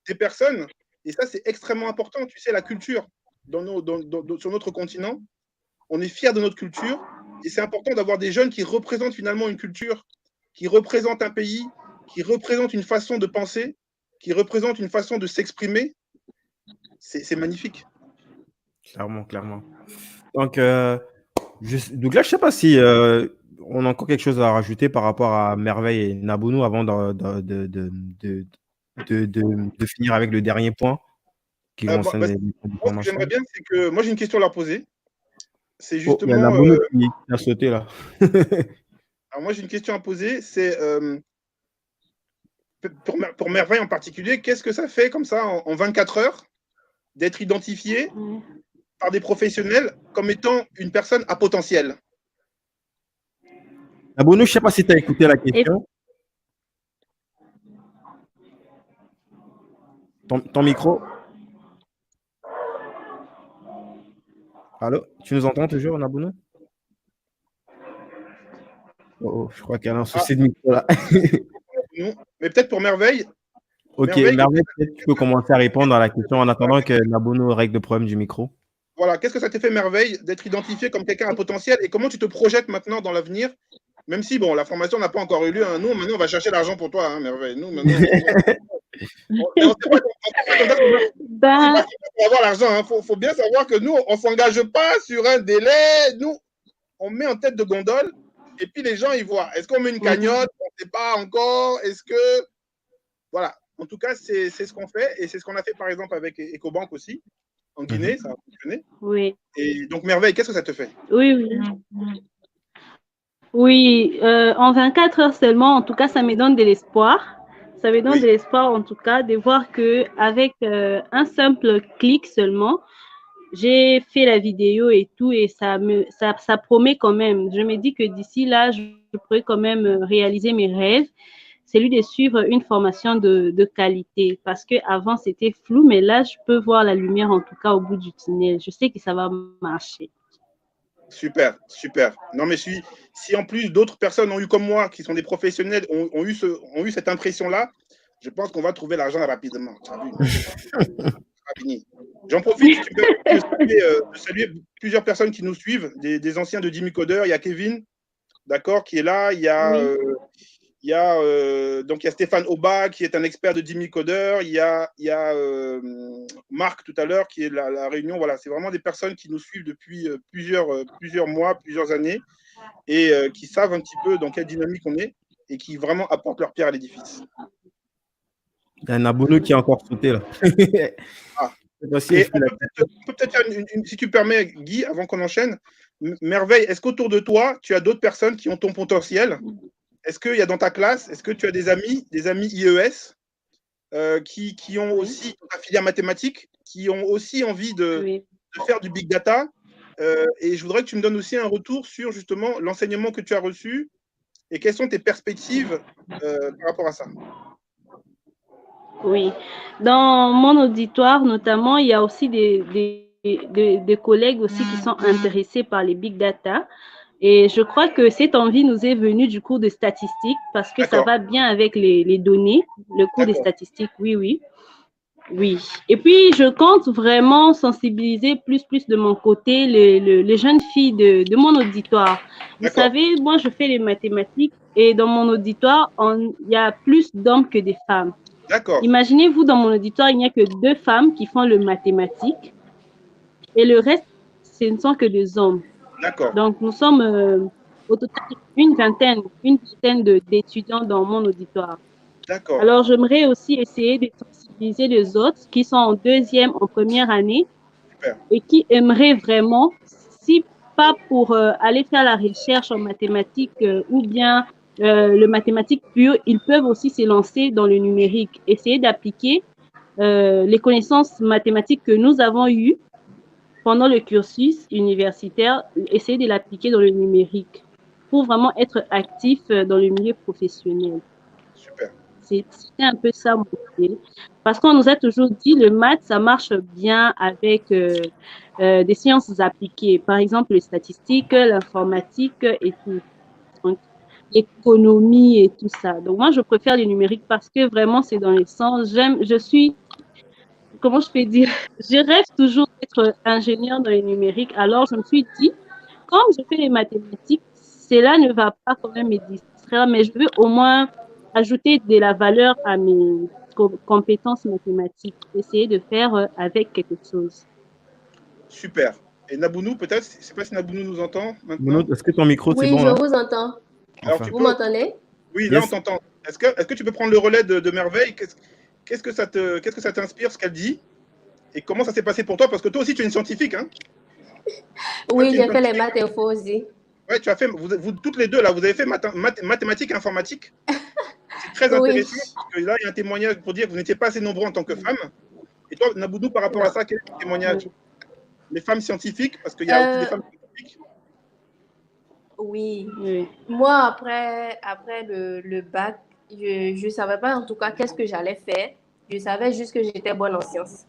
des personnes. Et ça, c'est extrêmement important. Tu sais, la culture sur notre continent, on est fiers de notre culture. Et c'est important d'avoir des jeunes qui représentent finalement une culture, qui représentent un pays, qui représentent une façon de penser, qui représentent une façon de s'exprimer. C'est magnifique.
Clairement. Donc, Douglas, je ne sais pas si on a encore quelque chose à rajouter par rapport à Merveille et Nabounou avant de finir avec le dernier point qui concerne les
ce que j'aimerais bien, c'est que moi, j'ai une question à leur poser. c'est
Oh, il y a
justement.
Nabono qui a sauté là.
Alors moi, j'ai une question à poser. C'est pour Merveille en particulier, qu'est-ce que ça fait comme ça en 24 heures d'être identifié par des professionnels comme étant une personne à potentiel?
Nabono, je ne sais pas si tu as écouté la question. Ton micro. Allô? Tu nous entends toujours, Nabono? Oh, je crois qu'elle a un souci de micro là.
Non, mais peut-être pour Merveille.
Ok, Merveille, peut-être tu peux commencer à répondre à la question en attendant que Nabono règle le problème du micro.
Voilà, qu'est-ce que ça t'a fait, Merveille, d'être identifié comme quelqu'un à potentiel et comment tu te projettes maintenant dans l'avenir? Même si, bon, la formation n'a pas encore eu lieu, hein. Nous, maintenant, on va chercher l'argent pour toi, hein, Merveille. Nous, maintenant, on ne sait pas comme ça qu'on va avoir l'argent. Il faut bien savoir que nous, on ne s'engage pas sur un délai. Nous, on met en tête de gondole et puis les gens, ils voient. Est-ce qu'on met une cagnotte? On ne sait pas encore. Est-ce que... Voilà. En tout cas, c'est ce qu'on fait et c'est ce qu'on a fait, par exemple, avec EcoBank aussi. En Guinée, ça a fonctionné.
Oui.
Et donc, Merveille, qu'est-ce que ça te fait?
Oui, oui. Oui, en 24 heures seulement, en tout cas, ça me donne de l'espoir. Ça me donne de l'espoir, en tout cas, de voir que avec un simple clic seulement, j'ai fait la vidéo et tout, et ça promet quand même. Je me dis que d'ici là, je pourrais quand même réaliser mes rêves. C'est lui de suivre une formation de qualité, parce que avant c'était flou, mais là, je peux voir la lumière, en tout cas, au bout du tunnel. Je sais que ça va marcher.
Super, super. Non, mais si en plus d'autres personnes ont eu comme moi, qui sont des professionnels, ont eu cette impression-là, je pense qu'on va trouver l'argent rapidement. J'en profite, si tu peux, de saluer plusieurs personnes qui nous suivent, des anciens de Jimmy Coder. Il y a Kevin, d'accord, qui est là. Il y a, donc il y a Stéphane Oba, qui est un expert de Jimmy Coder. Il y a Marc tout à l'heure, qui est la réunion. Voilà, c'est vraiment des personnes qui nous suivent depuis plusieurs mois, plusieurs années, et qui savent un petit peu dans quelle dynamique on est et qui vraiment apportent leur pierre à l'édifice.
Il y a un Nabono qui a encore sauté là.
On peut peut-être faire si tu permets, Guy, avant qu'on enchaîne. Merveille, est-ce qu'autour de toi, tu as d'autres personnes qui ont ton potentiel? Est-ce qu'il y a dans ta classe, est-ce que tu as des amis IES qui ont aussi ta filière mathématique, qui ont aussi envie de faire du big data? Et je voudrais que tu me donnes aussi un retour sur justement l'enseignement que tu as reçu et quelles sont tes perspectives par rapport à ça.
Oui, dans mon auditoire notamment, il y a aussi des collègues aussi qui sont intéressés par les big data. Et je crois que cette envie nous est venue du cours de statistiques parce que ça va bien avec les données, le cours des statistiques, oui. Et puis, je compte vraiment sensibiliser plus de mon côté les jeunes filles de mon auditoire. Vous savez, moi, je fais les mathématiques et dans mon auditoire, il y a plus d'hommes que des femmes. Imaginez-vous, dans mon auditoire, il n'y a que 2 femmes qui font le mathématique et le reste, ce ne sont que des hommes. Donc, nous sommes au total une vingtaine d'étudiants dans mon auditoire. Alors, j'aimerais aussi essayer de sensibiliser les autres qui sont en 2e, en 1re année et qui aimeraient vraiment, si pas pour aller faire la recherche en mathématiques ou bien le mathématique pur, ils peuvent aussi se lancer dans le numérique, essayer d'appliquer les connaissances mathématiques que nous avons eues pendant le cursus universitaire, essayer de l'appliquer dans le numérique pour vraiment être actif dans le milieu professionnel.
Super.
C'était un peu ça mon idée. Parce qu'on nous a toujours dit le maths, ça marche bien avec des sciences appliquées. Par exemple, les statistiques, l'informatique et tout. L'économie et tout ça. Donc, moi, je préfère le numérique parce que vraiment, c'est dans le sens. Comment je peux dire? Je rêve toujours d'être ingénieur dans le numérique. Alors, je me suis dit, comme je fais les mathématiques, cela ne va pas quand même me distraire, mais je veux au moins ajouter de la valeur à mes compétences mathématiques, essayer de faire avec quelque chose.
Super. Et Nabounou, peut-être, je ne sais pas si Nabounou nous entend maintenant.
Est-ce que ton micro, c'est bon?
Oui, je vous entends.
Alors,
vous m'entendez?
Oui, là, on t'entend. Est-ce que tu peux prendre le relais de Merveille? Qu'est-ce que ça t'inspire, ce qu'elle dit? Et comment ça s'est passé pour toi? Parce que toi aussi, tu es une scientifique, hein?
Oui, j'ai fait les maths info aussi.
Oui, tu as fait, vous toutes les deux, là, vous avez fait mathématiques et informatique. C'est très intéressant, parce que là, il y a un témoignage pour dire que vous n'étiez pas assez nombreux en tant que femme. Et toi, Naboudou, par rapport à ça, quel est ton témoignage? Les femmes scientifiques, parce qu'il y a aussi des femmes scientifiques.
Oui. Moi, après le bac, je ne savais pas en tout cas qu'est-ce que j'allais faire. Je savais juste que j'étais bonne en sciences.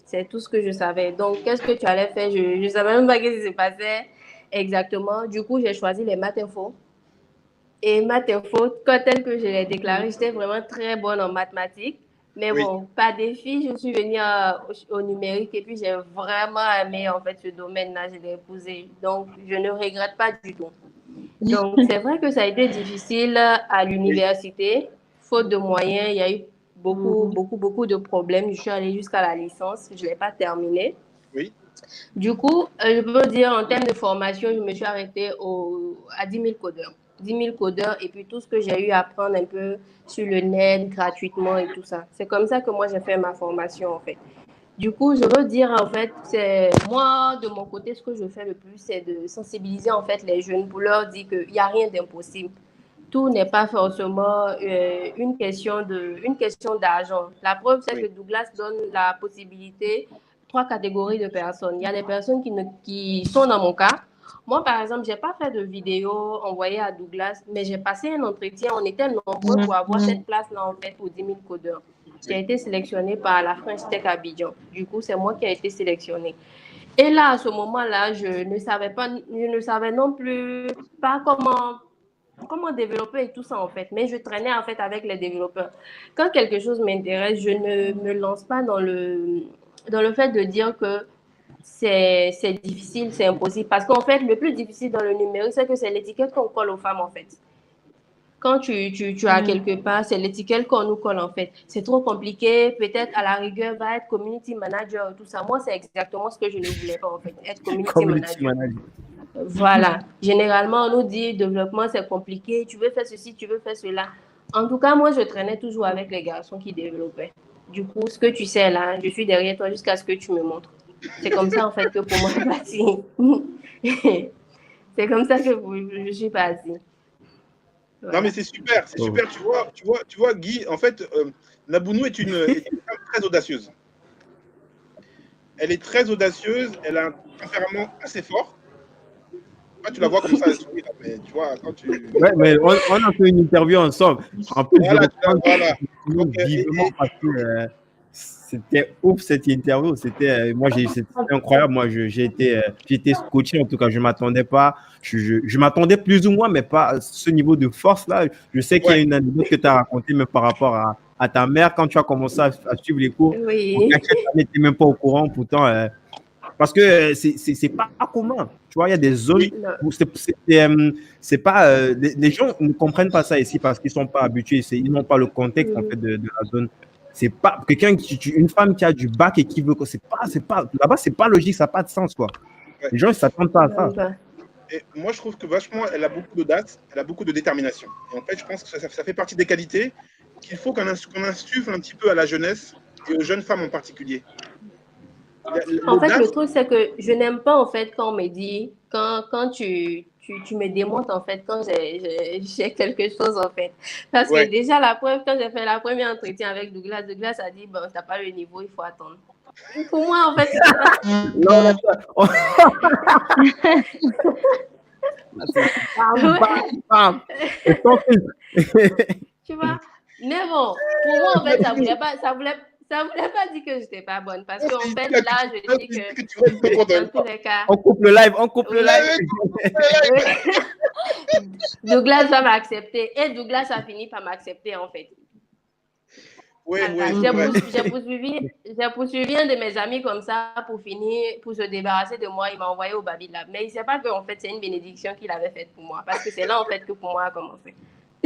C'est tout ce que je savais. Donc, qu'est-ce que tu allais faire? Je ne savais même pas ce qui se passait exactement. Du coup, j'ai choisi les maths info. Et maths info, quand tel que je l'ai déclaré, j'étais vraiment très bonne en mathématiques. Mais bon, pas défi, je suis venue au numérique et puis j'ai vraiment aimé en fait ce domaine-là, je l'ai épousé. Donc, je ne regrette pas du tout. Donc, c'est vrai que ça a été difficile à l'université. Faute de moyens, il y a eu beaucoup de problèmes. Je suis allée jusqu'à la licence, je ne l'ai pas terminée.
Oui.
Du coup, je peux dire en termes de formation, je me suis arrêtée à 10 000 codeurs. 10 000 codeurs et puis tout ce que j'ai eu à apprendre un peu sur le net, gratuitement et tout ça. C'est comme ça que moi, j'ai fait ma formation en fait. Du coup, je veux dire, en fait, c'est moi, de mon côté, ce que je fais le plus, c'est de sensibiliser, en fait, les jeunes pour leur dire qu'il n'y a rien d'impossible. Tout n'est pas forcément une question d'argent. La preuve, c'est que Douglas donne la possibilité, 3 catégories de personnes. Il y a des personnes qui sont dans mon cas. Moi, par exemple, je n'ai pas fait de vidéo envoyée à Douglas, mais j'ai passé un entretien. On était nombreux pour avoir cette place-là, en fait, pour 10 000 codeurs. J'ai été sélectionnée par la French Tech Abidjan. Du coup, c'est moi qui ai été sélectionnée. Et là, à ce moment-là, je ne savais non plus pas comment développer et tout ça, en fait. Mais je traînais, en fait, avec les développeurs. Quand quelque chose m'intéresse, je ne me lance pas dans le fait de dire que c'est difficile, c'est impossible. Parce qu'en fait, le plus difficile dans le numérique, c'est que c'est l'étiquette qu'on colle aux femmes, en fait. Quand tu as quelque part, c'est l'étiquette qu'on nous colle en fait. C'est trop compliqué, peut-être à la rigueur, va être community manager, tout ça. Moi, c'est exactement ce que je ne voulais pas en fait, être community manager. Voilà. Généralement, on nous dit développement, c'est compliqué, tu veux faire ceci, tu veux faire cela. En tout cas, moi, je traînais toujours avec les garçons qui développaient. Du coup, ce que tu sais là, je suis derrière toi jusqu'à ce que tu me montres. C'est comme ça en fait que pour moi, c'est parti. C'est comme ça que je suis partie.
Voilà. Non, mais c'est super, c'est super. Tu vois, Guy, en fait, Nabounou est une femme très audacieuse. Elle est très audacieuse, elle a un tempérament assez fort. Toi, tu la vois comme ça, elle sourit, mais tu vois, quand tu...
Ouais, mais on a fait une interview ensemble. En plus,
voilà,
je vivement parce que c'était ouf cette interview. C'était incroyable. Moi, j'ai été scotché. En tout cas, je m'attendais pas. Je m'attendais plus ou moins, mais pas à ce niveau de force là. Je sais qu'il y a une anecdote que tu as racontée, même par rapport à ta mère quand tu as commencé à suivre les cours.
Oui.
Tu n'étais même pas au courant. Pourtant, parce que c'est pas commun. Tu vois, il y a des zones où c'est pas les gens ne comprennent pas ça ici parce qu'ils sont pas habitués. Ils n'ont pas le contexte en fait de la zone. C'est pas quelqu'un une femme qui a du bac et qui veut que c'est pas là-bas, c'est pas logique, ça n'a pas de sens quoi. Ouais. Les gens ils s'attendent pas à ça.
Et moi je trouve que vachement elle a beaucoup d'audace, elle a beaucoup de détermination. Et en fait je pense que ça fait partie des qualités qu'il faut qu'on insuffle un petit peu à la jeunesse et aux jeunes femmes en particulier.
En fait, le truc, c'est que je n'aime pas, en fait, quand on me dit, quand tu me démontes, en fait, quand j'ai quelque chose, en fait. Parce que déjà, la preuve, quand j'ai fait la première entretien avec Douglas a dit, bon, t'as pas le niveau, il faut attendre. Pour moi, en fait, c'est pas... Tu vois? Mais bon, pour moi, en fait, ça voulait pas dire que j'étais pas bonne. Parce qu'en fait, là, je dis que dans tous les cas...
On coupe le live.
Douglas va m'accepter. Et Douglas a fini par m'accepter, en fait. J'ai poursuivi un de mes amis comme ça pour se débarrasser de moi. Il m'a envoyé au Baby Lab. Mais il ne sait pas qu'en fait, c'est une bénédiction qu'il avait faite pour moi. Parce que c'est là, en fait, que pour moi a commencé.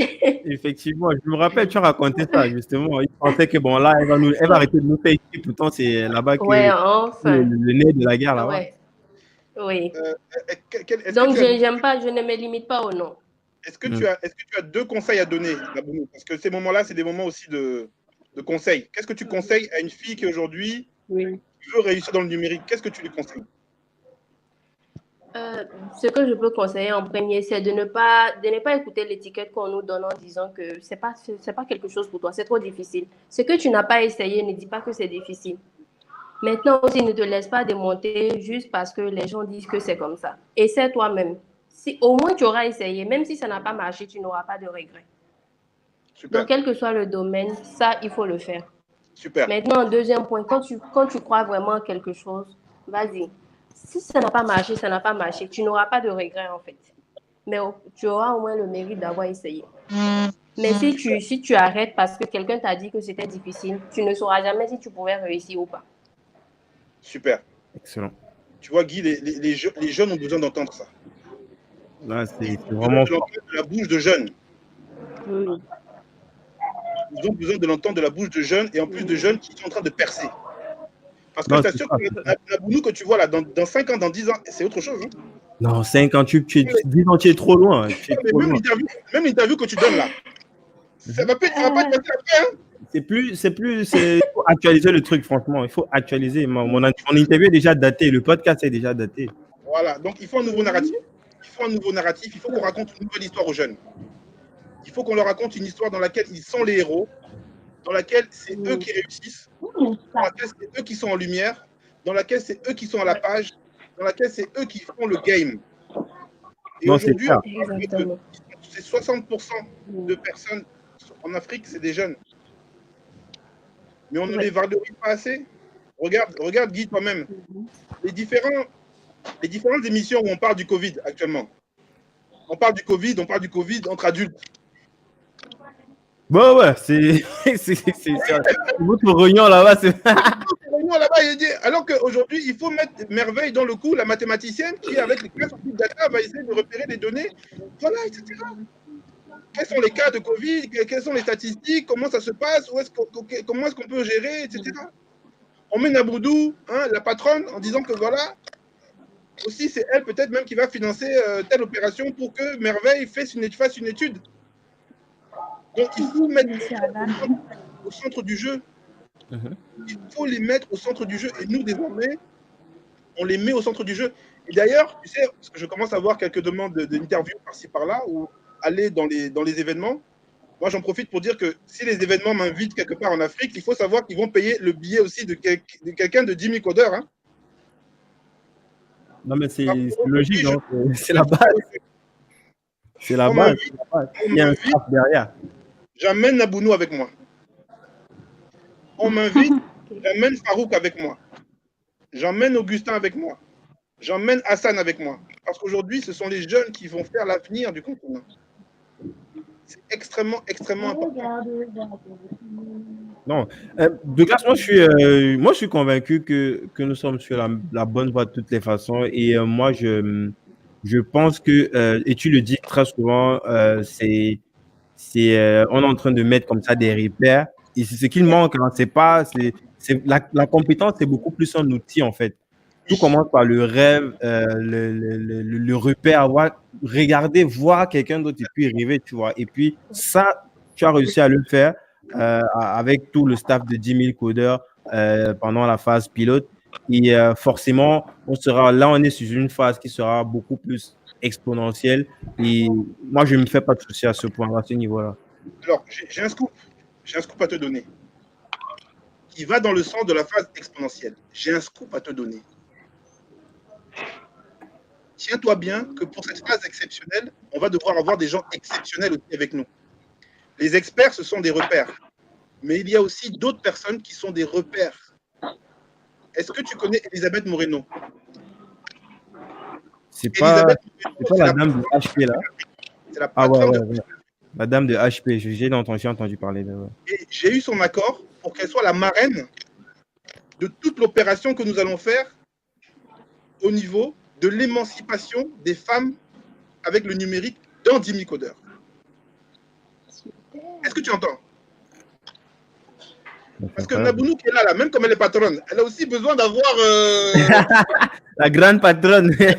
Effectivement, je me rappelle, tu as raconté ça, justement. Il pensait que, bon, là, elle va arrêter de nous faire ici. Pourtant, c'est là-bas que le nez de la guerre, là-bas.
Ouais. Oui. Donc, je ne me limite pas au nom.
Est-ce que tu as 2 conseils à donner, Nabounou? Parce que ces moments-là, c'est des moments aussi de conseils. Qu'est-ce que tu conseilles à une fille qui aujourd'hui veut réussir dans le numérique? Qu'est-ce que tu lui conseilles?
Ce que je peux conseiller en premier, c'est de ne pas écouter l'étiquette qu'on nous donne en disant que c'est pas quelque chose pour toi, c'est trop difficile. Ce que tu n'as pas essayé, ne dis pas que c'est difficile. Maintenant aussi, ne te laisse pas démonter juste parce que les gens disent que c'est comme ça. Essaie toi-même. Si au moins tu auras essayé, même si ça n'a pas marché, tu n'auras pas de regrets.
Super.
Donc, quel que soit le domaine, ça, il faut le faire.
Super.
Maintenant, deuxième point, quand tu crois vraiment à quelque chose, vas-y. Si ça n'a pas marché, ça n'a pas marché. Tu n'auras pas de regrets, en fait. Mais tu auras au moins le mérite d'avoir essayé. Mais si tu arrêtes parce que quelqu'un t'a dit que c'était difficile, tu ne sauras jamais si tu pouvais réussir ou pas.
Super.
Excellent.
Tu vois, Guy, les jeunes ont besoin d'entendre ça.
Là, c'est vraiment fort.
De la bouche de jeunes.
Oui.
Ils ont besoin de l'entendre de la bouche de jeunes, et en plus de jeunes qui sont en train de percer. Parce que je t'assure que Nabounou que tu vois là, dans 5 ans, dans 10 ans, c'est autre chose. Hein.
Non, 5 ans, tu es trop loin.
Même l'interview que tu donnes là, ça va pas être facile après. Hein.
Il faut actualiser le truc, franchement. Il faut actualiser. Mon interview est déjà datée. Le podcast est déjà daté.
Voilà, donc il faut un nouveau narratif. Il faut qu'on raconte une nouvelle histoire aux jeunes. Il faut qu'on leur raconte une histoire dans laquelle ils sont les héros, dans laquelle c'est eux qui réussissent, dans laquelle c'est eux qui sont en lumière, dans laquelle c'est eux qui sont à la page, dans laquelle c'est eux qui font le game. Et aujourd'hui, c'est 60% de personnes en Afrique, c'est des jeunes. Mais on ne les valorise pas assez. Regarde Guy, toi-même. Les différentes émissions où on parle du Covid actuellement. On parle du Covid entre adultes.
Bon, ouais, c'est votre réunion là-bas.
Alors qu'aujourd'hui, il faut mettre Merveille dans le coup, la mathématicienne qui, avec les classes de data, va essayer de repérer les données. Voilà, etc. Quels sont les cas de Covid? Quelles sont les statistiques? Comment ça se passe? Comment est-ce qu'on peut gérer, etc. On met Naboudou, hein, la patronne, en disant que voilà, aussi c'est elle peut-être même qui va financer telle opération pour que Merveille fasse une étude. Donc il faut mettre au centre du jeu. Il faut les mettre au centre du jeu. Et nous, désormais, on les met au centre du jeu. Et d'ailleurs, tu sais, parce que je commence à voir quelques demandes d'interviews par-ci par-là, ou aller dans les événements. Moi, j'en profite pour dire que si les événements m'invitent quelque part en Afrique, il faut savoir qu'ils vont payer le billet aussi de quelqu'un de 10 000 codeurs. Hein.
Non, mais c'est logique, c'est la base. C'est la base. Il y a un staff derrière.
J'emmène Nabounou avec moi. On m'invite, j'emmène Farouk avec moi. J'emmène Augustin avec moi. J'emmène Hassan avec moi. Parce qu'aujourd'hui, ce sont les jeunes qui vont faire l'avenir du continent. C'est extrêmement, extrêmement important.
Non. De classe, moi, je suis convaincu que nous sommes sur la bonne voie de toutes les façons. Et moi, je pense que, et tu le dis très souvent, on est en train de mettre comme ça des repères. Et c'est ce qu'il manque. Hein, la compétence, c'est beaucoup plus un outil, en fait. Tout commence par le rêve, le repère, regarder, voir quelqu'un d'autre et puis rêver, tu vois. Et puis, ça, tu as réussi à le faire avec tout le staff de 10 000 codeurs pendant la phase pilote. Et forcément, on est sur une phase qui sera beaucoup plus exponentielle. Et moi, je ne me fais pas de souci à ce point-là, à ce niveau-là.
Alors, j'ai un scoop à te donner qui va dans le sens de la phase exponentielle. J'ai un scoop à te donner. Tiens-toi bien que pour cette phase exceptionnelle, on va devoir avoir des gens exceptionnels aussi avec nous. Les experts, ce sont des repères. Mais il y a aussi d'autres personnes qui sont des repères. Est-ce que tu connais Elisabeth Moreno?
C'est pas la dame de HP là?
C'est la patronne
de la dame de HP, j'ai entendu parler de.
Et j'ai eu son accord pour qu'elle soit la marraine de toute l'opération que nous allons faire au niveau de l'émancipation des femmes avec le numérique dans 10 000 codeurs. Est-ce que tu entends? Parce que Nabounou qui est là, même comme elle est patronne, elle a aussi besoin d'avoir...
La grande patronne.
Elle est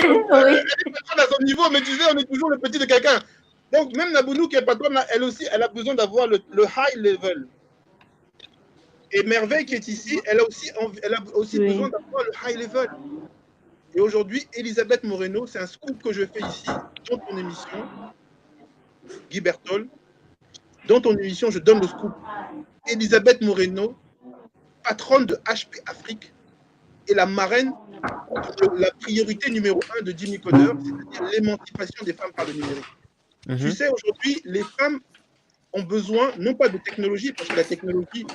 patronne à son niveau, mais tu sais, on est toujours le petit de quelqu'un. Donc même Nabounou qui est patronne, elle aussi, elle a besoin d'avoir le high level. Et Merveille qui est ici, elle a aussi besoin d'avoir le high level. Et aujourd'hui, Elisabeth Moreno, c'est un scoop que je fais ici, dans ton émission, Guy Berthold. Dans ton émission, je donne le scoop. Elisabeth Moreno, patronne de HP Afrique, est la marraine de la priorité numéro 1 de Jimmy Coder, c'est-à-dire l'émancipation des femmes par le numérique. Tu sais, aujourd'hui, les femmes ont besoin, non pas de technologie, parce que la technologie,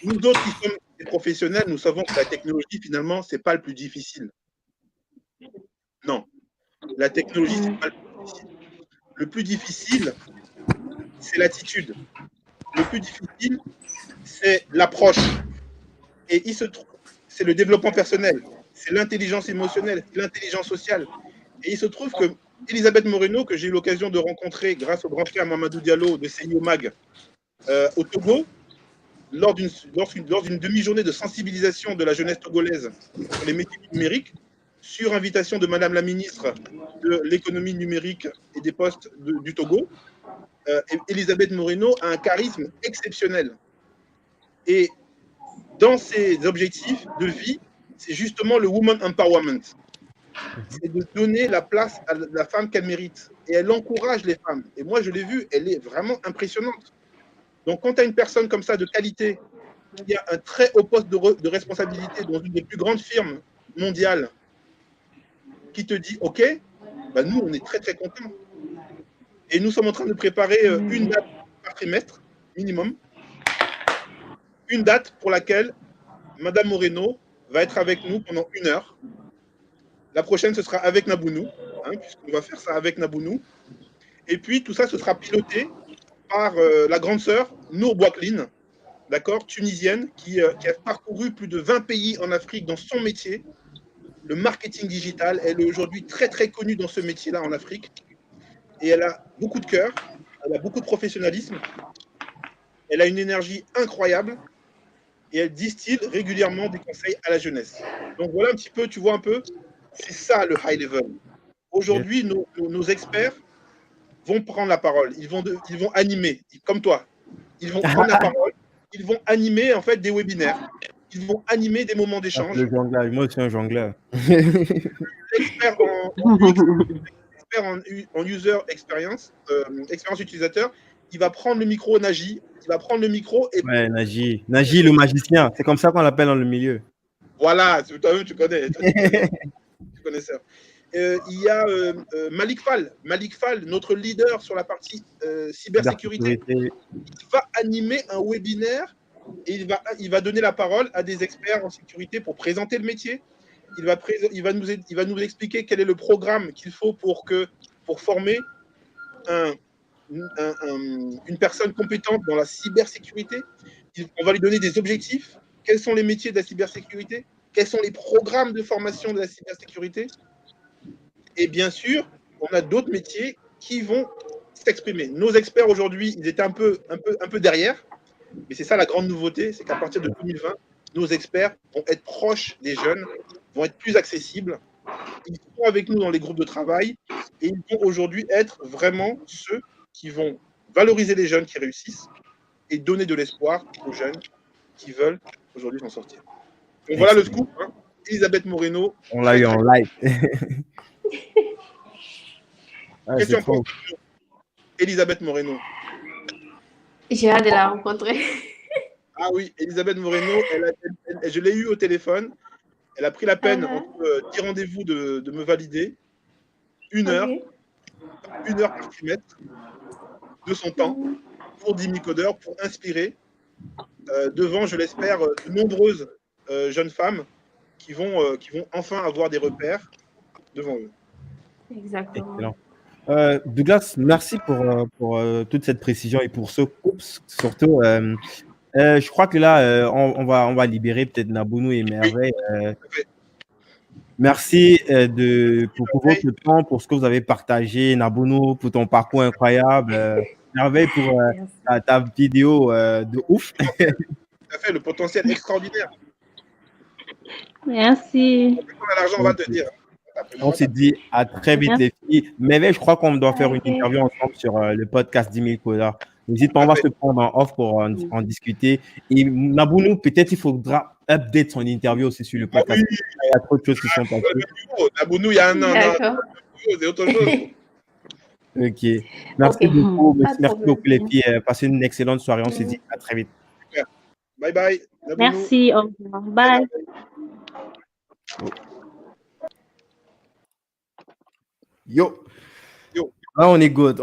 nous autres qui sommes des professionnels, nous savons que la technologie, finalement, ce n'est pas le plus difficile. Non. La technologie, ce n'est pas le plus difficile. Le plus difficile, c'est l'attitude. Le plus difficile, c'est l'approche. Et il se trouve, c'est le développement personnel, c'est l'intelligence émotionnelle, c'est l'intelligence sociale. Et il se trouve que Elisabeth Moreno, que j'ai eu l'occasion de rencontrer grâce au grand frère Mamadou Diallo de CIO Mag au Togo, lors d'une demi-journée de sensibilisation de la jeunesse togolaise sur les métiers numériques, sur invitation de Madame la ministre de l'économie numérique et des postes du Togo, Elisabeth Moreno a un charisme exceptionnel. Et dans ses objectifs de vie, c'est justement le Woman Empowerment. C'est de donner la place à la femme qu'elle mérite. Et elle encourage les femmes. Et moi, je l'ai vue, elle est vraiment impressionnante. Donc, quand tu as une personne comme ça de qualité, qui a un très haut poste de responsabilité dans une des plus grandes firmes mondiales, qui te dit « Ok, bah nous, on est très, très contents. » Et nous sommes en train de préparer une date par trimestre, minimum. Une date pour laquelle Madame Moreno va être avec nous pendant 1 heure. La prochaine, ce sera avec Nabounou, hein, puisqu'on va faire ça avec Nabounou. Et puis, tout ça, ce sera piloté par la grande sœur Nour Bouaklin, d'accord, tunisienne, qui a parcouru plus de 20 pays en Afrique dans son métier, le marketing digital. Elle est aujourd'hui très, très connue dans ce métier-là en Afrique. Et elle a beaucoup de cœur, elle a beaucoup de professionnalisme, elle a une énergie incroyable et elle distille régulièrement des conseils à la jeunesse. Donc voilà un petit peu, tu vois un peu, c'est ça le high level. Aujourd'hui, nos experts vont prendre la parole, ils vont animer, comme toi. Ils vont prendre la parole, ils vont animer en fait des webinaires, ils vont animer des moments d'échange.
Le jongleur, moi aussi un jongleur.
L'expert en user experience, expérience utilisateur, il va prendre le micro, Naji, il va prendre le micro et...
Ouais, Naji le magicien, c'est comme ça qu'on l'appelle dans le milieu.
Voilà, toi-même tu connais. Tu connais ça. Il y a Malik Fall, notre leader sur la partie cybersécurité. Il va animer un webinaire et il va donner la parole à des experts en sécurité pour présenter le métier. Il va nous expliquer quel est le programme qu'il faut pour former une personne compétente dans la cybersécurité. On va lui donner des objectifs. Quels sont les métiers de la cybersécurité? Quels sont les programmes de formation de la cybersécurité? Et bien sûr, on a d'autres métiers qui vont s'exprimer. Nos experts aujourd'hui, ils étaient un peu derrière, mais c'est ça la grande nouveauté, c'est qu'à partir de 2020, nos experts vont être proches des jeunes, vont être plus accessibles. Ils sont avec nous dans les groupes de travail et ils vont aujourd'hui être vraiment ceux qui vont valoriser les jeunes qui réussissent et donner de l'espoir aux jeunes qui veulent aujourd'hui s'en sortir. Donc voilà le scoop, hein. Elisabeth Moreno.
On l'a eu en live.
Question pour Elisabeth Moreno.
J'ai hâte de la rencontrer.
Ah oui, Elisabeth Moreno, je l'ai eue au téléphone. Elle a pris la peine entre 10 rendez-vous de me valider. 1 heure, 1 heure par trimestre de son temps pour Jimmy Coder, pour inspirer devant, je l'espère, de nombreuses jeunes femmes qui vont enfin avoir des repères devant eux.
Exactement.
Excellent. Douglas, merci pour toute cette précision et pour ce coup, surtout. Je crois que là, on va libérer peut-être Nabounou et Merveille. Merci pour votre temps, pour ce que vous avez partagé, Nabounou, pour ton parcours incroyable. Merveille pour ta vidéo de ouf.
Ça fait le potentiel extraordinaire.
Merci.
L'argent, on va te dire.
On s'est dit à très vite, les filles. Merveille, je crois qu'on doit faire une interview ensemble sur le podcast 10 000 codeurs. N'hésite pas, on va se prendre en off pour en discuter. Et Nabounou, peut-être il faudra update son interview aussi sur le podcast.
Oui.
Il y a trop de choses qui sont passées.
Nabounou, il y a un an. C'est autre chose.
Ok. Merci beaucoup. Merci beaucoup, les filles. Passez une excellente soirée. On se dit à très vite.
Bye bye. Nabounou.
Merci. Au revoir. Bye.
Yo. Là, on est good.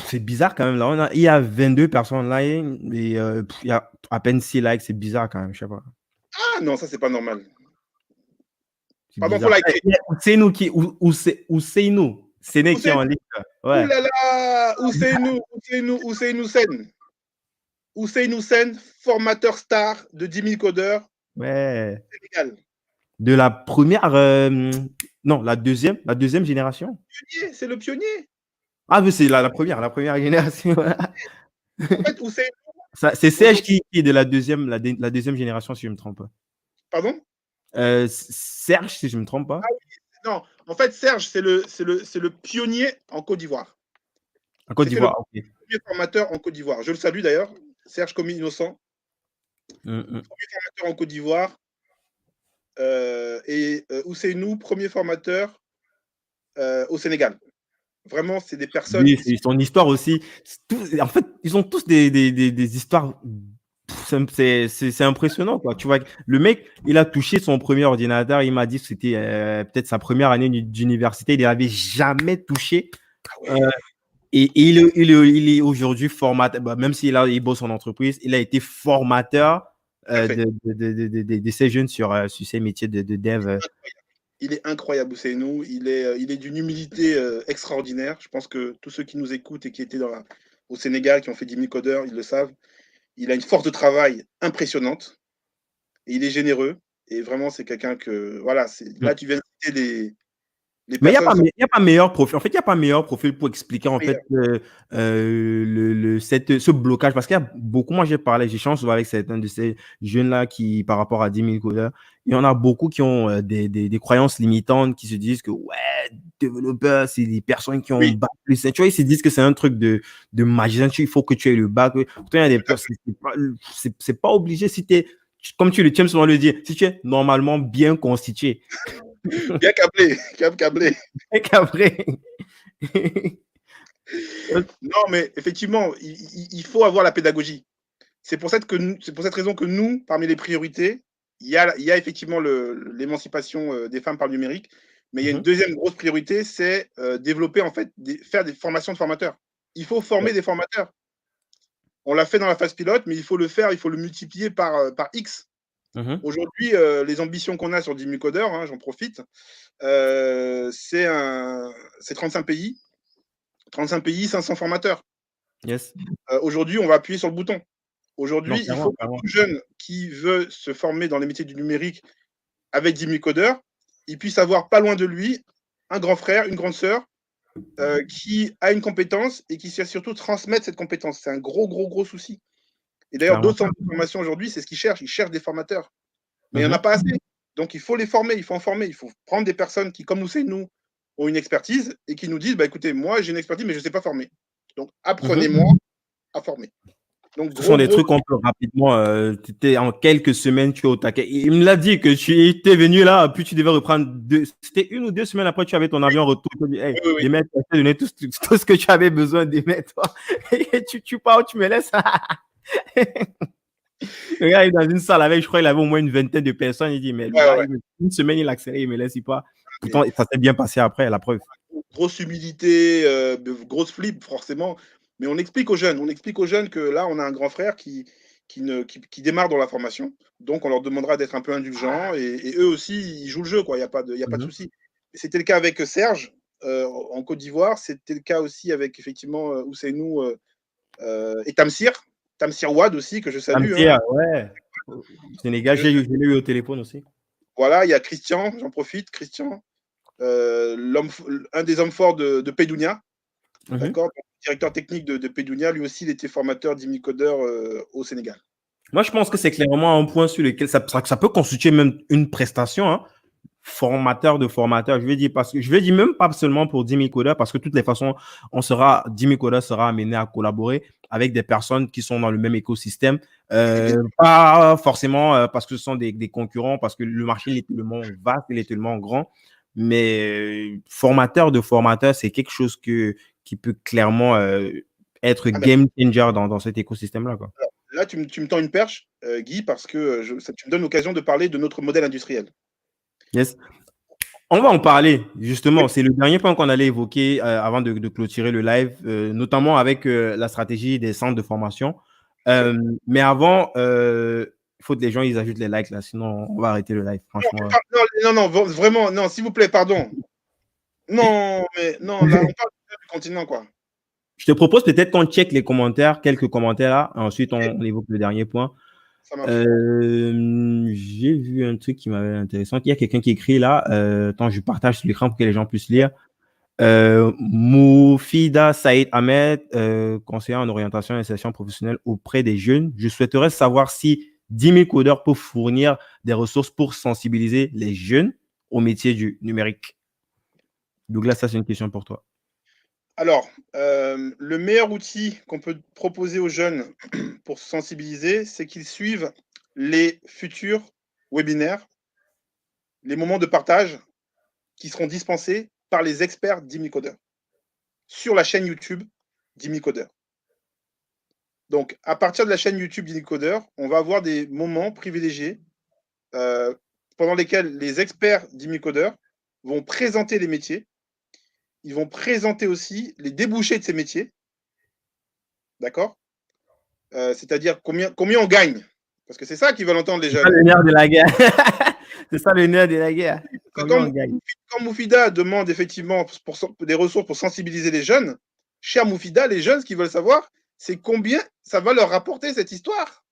C'est bizarre quand même. Là, il y a 22 personnes là et il y a à peine 6 likes. C'est bizarre quand même. Je sais pas.
Ah non, ça, c'est pas normal.
Pardon pour liker. C'est nous qui. Ou c'est nous. C'est nous qui est en ligne. Ouais.
Ouh là là. Ousseynou Sen, formateur star de 10 000 codeurs.
Ouais.
Sénégal.
De la première. Non, la deuxième génération.
C'est le pionnier.
Ah, mais c'est la première génération.
En fait, Ousseynou.
C'est Serge qui est de la deuxième génération, si je ne me trompe pas.
Pardon?
Serge, si je ne me trompe pas.
Ah oui, non, en fait, Serge, c'est le pionnier en Côte d'Ivoire.
En Côte d'Ivoire, ok.
Le premier formateur en Côte d'Ivoire. Je le salue d'ailleurs, Serge Commis Innocent. Premier formateur en Côte d'Ivoire. Et Ousseynou, premier formateur au Sénégal. Vraiment, c'est des personnes.
Oui, c'est son histoire aussi. En fait, ils ont tous des histoires. C'est impressionnant, quoi. Tu vois, le mec, il a touché son premier ordinateur. Il m'a dit que c'était peut-être sa première année d'université. Il n'avait jamais touché. Et il est aujourd'hui formateur. Bah, même s'il bosse en entreprise, il a été formateur de ces jeunes sur ces métiers de dev.
Il est incroyable, Ousseynou. Il est d'une humilité extraordinaire. Je pense que tous ceux qui nous écoutent et qui étaient au Sénégal, qui ont fait 10 000 codeurs, ils le savent. Il a une force de travail impressionnante. Et il est généreux. Et vraiment, c'est quelqu'un que... Voilà, là, tu viens de citer les
mais il n'y a pas meilleur profil. En fait, il n'y a pas meilleur profil pour expliquer en fait ce blocage. Parce qu'il y a beaucoup, moi j'échange souvent avec certains de ces jeunes-là qui, par rapport à 10 000 codeurs, il y en a beaucoup qui ont des croyances limitantes, qui se disent que développeur, c'est des personnes qui ont bac plus. Tu vois, ils se disent que c'est un truc de magicien, il faut que tu aies le bac. Pourtant, il y a des personnes, c'est pas obligé si tu es, comme tu aimes souvent le dire, si tu es normalement bien constitué.
Bien câblé. Non, mais effectivement, il faut avoir la pédagogie. C'est pour cette raison que nous, parmi les priorités, il y a effectivement l'émancipation des femmes par le numérique, mais il y a une deuxième grosse priorité, c'est développer, en fait, faire des formations de formateurs. Il faut former des formateurs. On l'a fait dans la phase pilote, mais il faut le faire, il faut le multiplier par X. Aujourd'hui, les ambitions qu'on a sur 10 000 codeurs, j'en profite, c'est 35 pays. 35 pays, 500 formateurs.
Yes.
Aujourd'hui, on va appuyer sur le bouton. Aujourd'hui, il faut que tout jeune qui veut se former dans les métiers du numérique avec 10 000 codeurs, il puisse avoir pas loin de lui un grand frère, une grande sœur qui a une compétence et qui sait surtout transmettre cette compétence. C'est un gros souci. Et d'ailleurs, d'autres centres de formation aujourd'hui, c'est ce qu'ils cherchent. Ils cherchent des formateurs. Mais il n'y en a pas assez. Donc, il faut les former, il faut en former. Il faut prendre des personnes qui, comme nous, ont une expertise et qui nous disent, écoutez, moi, j'ai une expertise, mais je ne sais pas former. Donc, apprenez-moi à former. Donc,
ce sont des trucs qu'on peut rapidement, en quelques semaines, tu es au taquet. Il me l'a dit que tu étais venu là, puis tu devais reprendre c'était 1 ou 2 semaines après, tu avais ton avion en retour. Tu dis, hey, les mecs, tu as donné tout ce que tu avais besoin d'émettre. Et tu pars, tu me laisses. Le gars est dans une salle avec, je crois, il avait au moins une vingtaine de personnes. Il dit, mais une semaine, il accélère, il me laisse pas. Pourtant, ça s'est bien passé après, la preuve.
Grosse humilité, grosse flip, forcément. Mais on explique aux jeunes que là, on a un grand frère qui démarre dans la formation. Donc, on leur demandera d'être un peu indulgents. Et eux aussi, ils jouent le jeu, quoi. Il n'y a pas de souci. C'était le cas avec Serge en Côte d'Ivoire. C'était le cas aussi avec, effectivement, Ousseynou et Tamsir Wad aussi, que je salue.
Tamsir, ouais. Sénégal, je l'ai eu au téléphone aussi.
Voilà, il y a Christian, j'en profite. Christian, un des hommes forts de Pedounia. D'accord, directeur technique de Pedounia, lui aussi, il était formateur 10 000 codeurs au Sénégal.
Moi, je pense que c'est clairement un point sur lequel ça peut constituer même une prestation. formateur de formateur. Je vais dire parce que je vais dire même pas seulement pour 10 000 codeurs, parce que de toutes les façons, 10 000 codeurs sera amené à collaborer avec des personnes qui sont dans le même écosystème. Pas forcément parce que ce sont des concurrents, parce que le marché il est tellement vaste, il est tellement grand. Mais formateur de formateur, c'est quelque chose qui peut clairement être game changer dans cet écosystème-là, quoi.
Alors, là, tu me tends une perche, Guy, parce que tu me donnes l'occasion de parler de notre modèle industriel.
Yes. On va en parler, justement. C'est le dernier point qu'on allait évoquer avant de clôturer le live, notamment avec la stratégie des centres de formation. Mais avant, il faut que les gens ils ajoutent les likes, là, sinon on va arrêter le live, franchement.
Non, vraiment, non, s'il vous plaît, pardon. Non, mais non, là, on parle du continent, quoi.
Je te propose peut-être qu'on check les commentaires, quelques commentaires là, ensuite on évoque le dernier point. J'ai vu un truc qui m'avait intéressant. Il y a quelqu'un qui écrit là. Attends, je partage sur l'écran pour que les gens puissent lire. Moufida Saïd Ahmed, conseiller en orientation et insertion professionnelle auprès des jeunes. Je souhaiterais savoir si 10 000 codeurs peuvent fournir des ressources pour sensibiliser les jeunes au métier du numérique. Douglas, ça c'est une question pour toi.
Alors, le meilleur outil qu'on peut proposer aux jeunes pour se sensibiliser, c'est qu'ils suivent les futurs webinaires, les moments de partage qui seront dispensés par les experts d'Imicodeur sur la chaîne YouTube d'Imicodeur. Donc, à partir de la chaîne YouTube d'Imicodeur, on va avoir des moments privilégiés pendant lesquels les experts d'Imicodeur vont présenter les métiers. Ils vont présenter aussi les débouchés de ces métiers. D'accord? C'est-à-dire combien on gagne. Parce que c'est ça qu'ils veulent entendre les jeunes.
C'est ça le nerf de la guerre. C'est ça le nerf de la guerre.
Quand Moufida demande effectivement des ressources pour sensibiliser les jeunes, cher Moufida, les jeunes, ce qu'ils veulent savoir, c'est combien ça va leur rapporter cette histoire.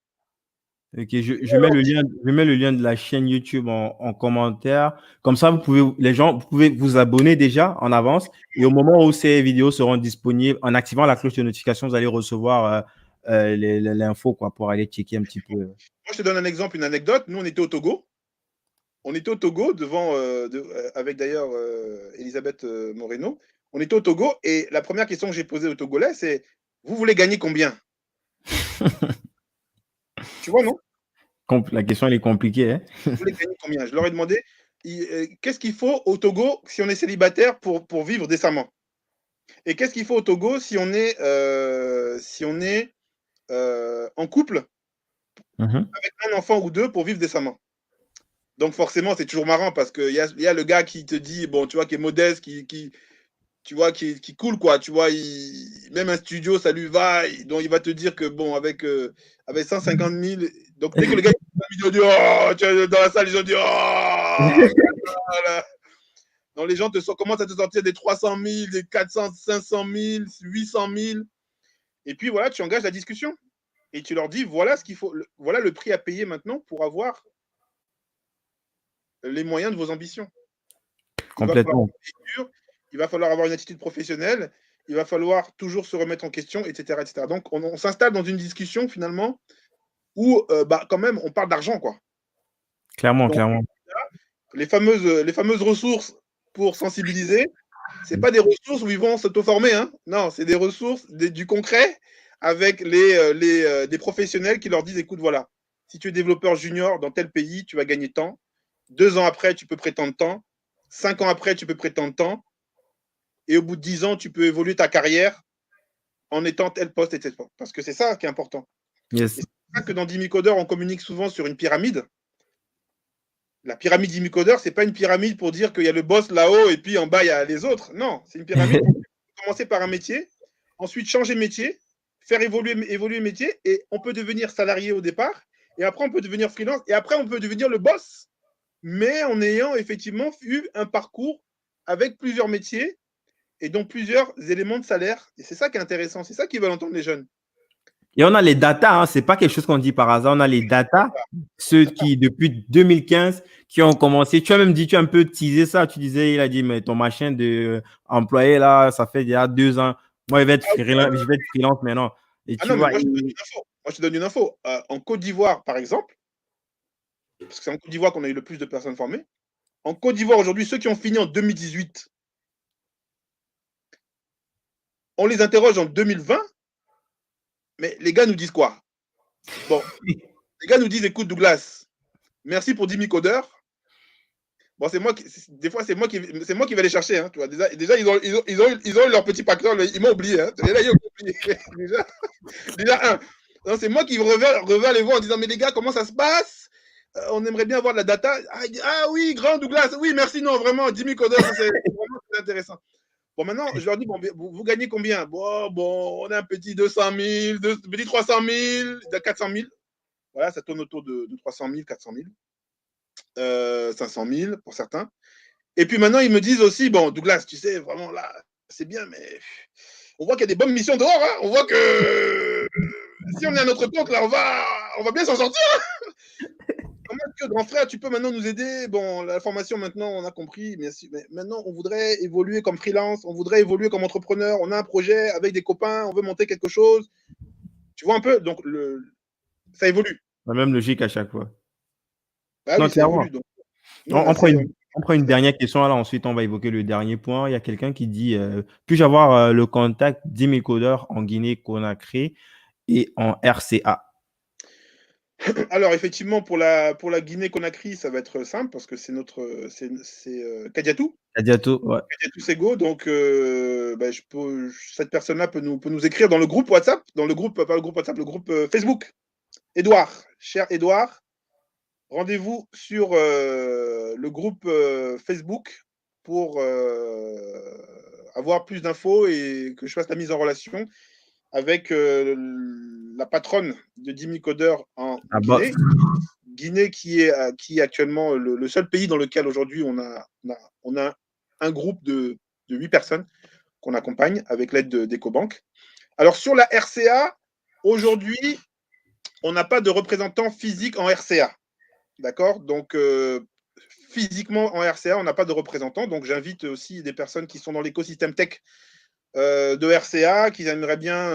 Ok, je mets le lien de la chaîne YouTube en commentaire. Comme ça, vous pouvez vous abonner déjà en avance. Et au moment où ces vidéos seront disponibles, en activant la cloche de notification, vous allez recevoir l'info pour aller checker un petit peu. Moi,
je te donne un exemple, une anecdote. Nous, on était au Togo. On était au Togo devant, avec d'ailleurs Elisabeth Moreno. On était au Togo et la première question que j'ai posée aux Togolais, c'est « Vous voulez gagner combien ?» Tu vois, non?
La question, elle est compliquée. Hein?
Vous voulez gagner combien? Je leur ai demandé qu'est-ce qu'il faut au Togo si on est célibataire pour vivre décemment? Et qu'est-ce qu'il faut au Togo si on est, en couple avec un enfant ou deux pour vivre décemment? Donc forcément, c'est toujours marrant parce qu'il y a le gars qui te dit, bon, tu vois, qui est modeste, tu vois, qui coule, quoi. Tu vois, même un studio, ça lui va. Donc, il va te dire que, bon, avec 150 000, donc dès que le gars il dit, oh, dans la salle, les gens disent, oh, voilà. Donc, les gens commencent à te sortir des 300 000, des 400, 500 000, 800 000. Et puis, voilà, tu engages la discussion. Et tu leur dis, voilà ce qu'il faut, voilà le prix à payer maintenant pour avoir les moyens de vos ambitions.
Complètement.
Il va falloir avoir une attitude professionnelle, il va falloir toujours se remettre en question, etc. etc. Donc, on s'installe dans une discussion, finalement, où, quand même, on parle d'argent, quoi.
Clairement, donc, clairement.
Les fameuses ressources pour sensibiliser, ce n'est pas des ressources où ils vont s'auto-former, hein. Non, c'est des ressources, du concret, avec des professionnels qui leur disent, écoute, voilà, si tu es développeur junior dans tel pays, tu vas gagner tant. 2 ans après, tu peux prétendre tant. 5 ans après, tu peux prétendre tant. Et au bout de 10 ans, tu peux évoluer ta carrière en étant tel poste, etc. Parce que c'est ça qui est important.
Yes.
C'est pour ça que dans Dimicodeur, on communique souvent sur une pyramide. La pyramide Dimicodeur, ce n'est pas une pyramide pour dire qu'il y a le boss là-haut et puis en bas, il y a les autres. Non, c'est une pyramide pour commencer par un métier, ensuite changer de métier, faire évoluer le métier, et on peut devenir salarié au départ, et après, on peut devenir freelance, et après, on peut devenir le boss, mais en ayant effectivement eu un parcours avec plusieurs métiers, et donc plusieurs éléments de salaire. Et c'est ça qui est intéressant. C'est ça qu'ils veulent entendre les jeunes.
Et on a les datas, hein, ce n'est pas quelque chose qu'on dit par hasard. On a les datas, ceux qui, depuis 2015, qui ont commencé. Tu as même dit, tu as un peu teasé ça. Tu disais, il a dit, mais ton machin d'employé, là, ça fait déjà 2 ans. Moi, je vais être freelance maintenant. Et tu vois,
moi, je te donne une info. En Côte d'Ivoire, par exemple, parce que c'est en Côte d'Ivoire qu'on a eu le plus de personnes formées, En Côte d'Ivoire, aujourd'hui, ceux qui ont fini en 2018, on les interroge en 2020, mais les gars nous disent quoi? Bon, les gars nous disent, écoute, Douglas, merci pour 10 000 codeurs. Bon, des fois, c'est moi qui vais les chercher. Hein, tu vois. Déjà ils ont eu leur petit pactole, ils m'ont oublié. Hein. Déjà, ils ont oublié. déjà c'est moi qui revers les voir en disant, mais les gars, comment ça se passe? On aimerait bien avoir de la data. Ah oui, grand Douglas, oui, merci, non, vraiment, 10 000 codeurs, c'est vraiment très intéressant. Bon, maintenant, je leur dis, bon, vous gagnez combien? Bon, on a un petit 200 000, petit 300 000, 400 000. Voilà, ça tourne autour de 300 000, 400 000. 500 000 pour certains. Et puis maintenant, ils me disent aussi, bon, Douglas, tu sais, vraiment là, c'est bien, mais on voit qu'il y a des bonnes missions dehors. Hein. On voit que si on est à notre compte, là, on va bien s'en sortir. Hein. Comment est-ce que, grand frère, tu peux maintenant nous aider? Bon, la formation, maintenant, on a compris, mais maintenant, on voudrait évoluer comme freelance, on voudrait évoluer comme entrepreneur, on a un projet avec des copains, on veut monter quelque chose. Tu vois un peu? Donc, ça évolue.
La même logique à chaque fois.
Bah, non, oui, ça évolue. Donc,
on prend une dernière question, là, ensuite on va évoquer le dernier point. Il y a quelqu'un qui dit puis-je avoir le contact d'10 000 codeurs en Guinée-Conakry et en RCA?
Alors, effectivement, pour la Guinée-Conakry, ça va être simple parce que c'est Kadiatou.
Kadiatou, ouais.
Kadiatou Sego. Donc, cette personne-là peut nous écrire dans le groupe WhatsApp, pas le groupe WhatsApp, le groupe Facebook. Édouard, cher Édouard, rendez-vous sur le groupe Facebook pour avoir plus d'infos et que je fasse la mise en relation avec la patronne de 10 000 codeurs en Guinée. Guinée qui est actuellement le seul pays dans lequel aujourd'hui on a un groupe de 8 personnes qu'on accompagne avec l'aide d'EcoBank. Alors sur la RCA, aujourd'hui, on n'a pas de représentant physique en RCA. D'accord? Donc, physiquement en RCA, on n'a pas de représentant. Donc, j'invite aussi des personnes qui sont dans l'écosystème tech de RCA, qui aimeraient bien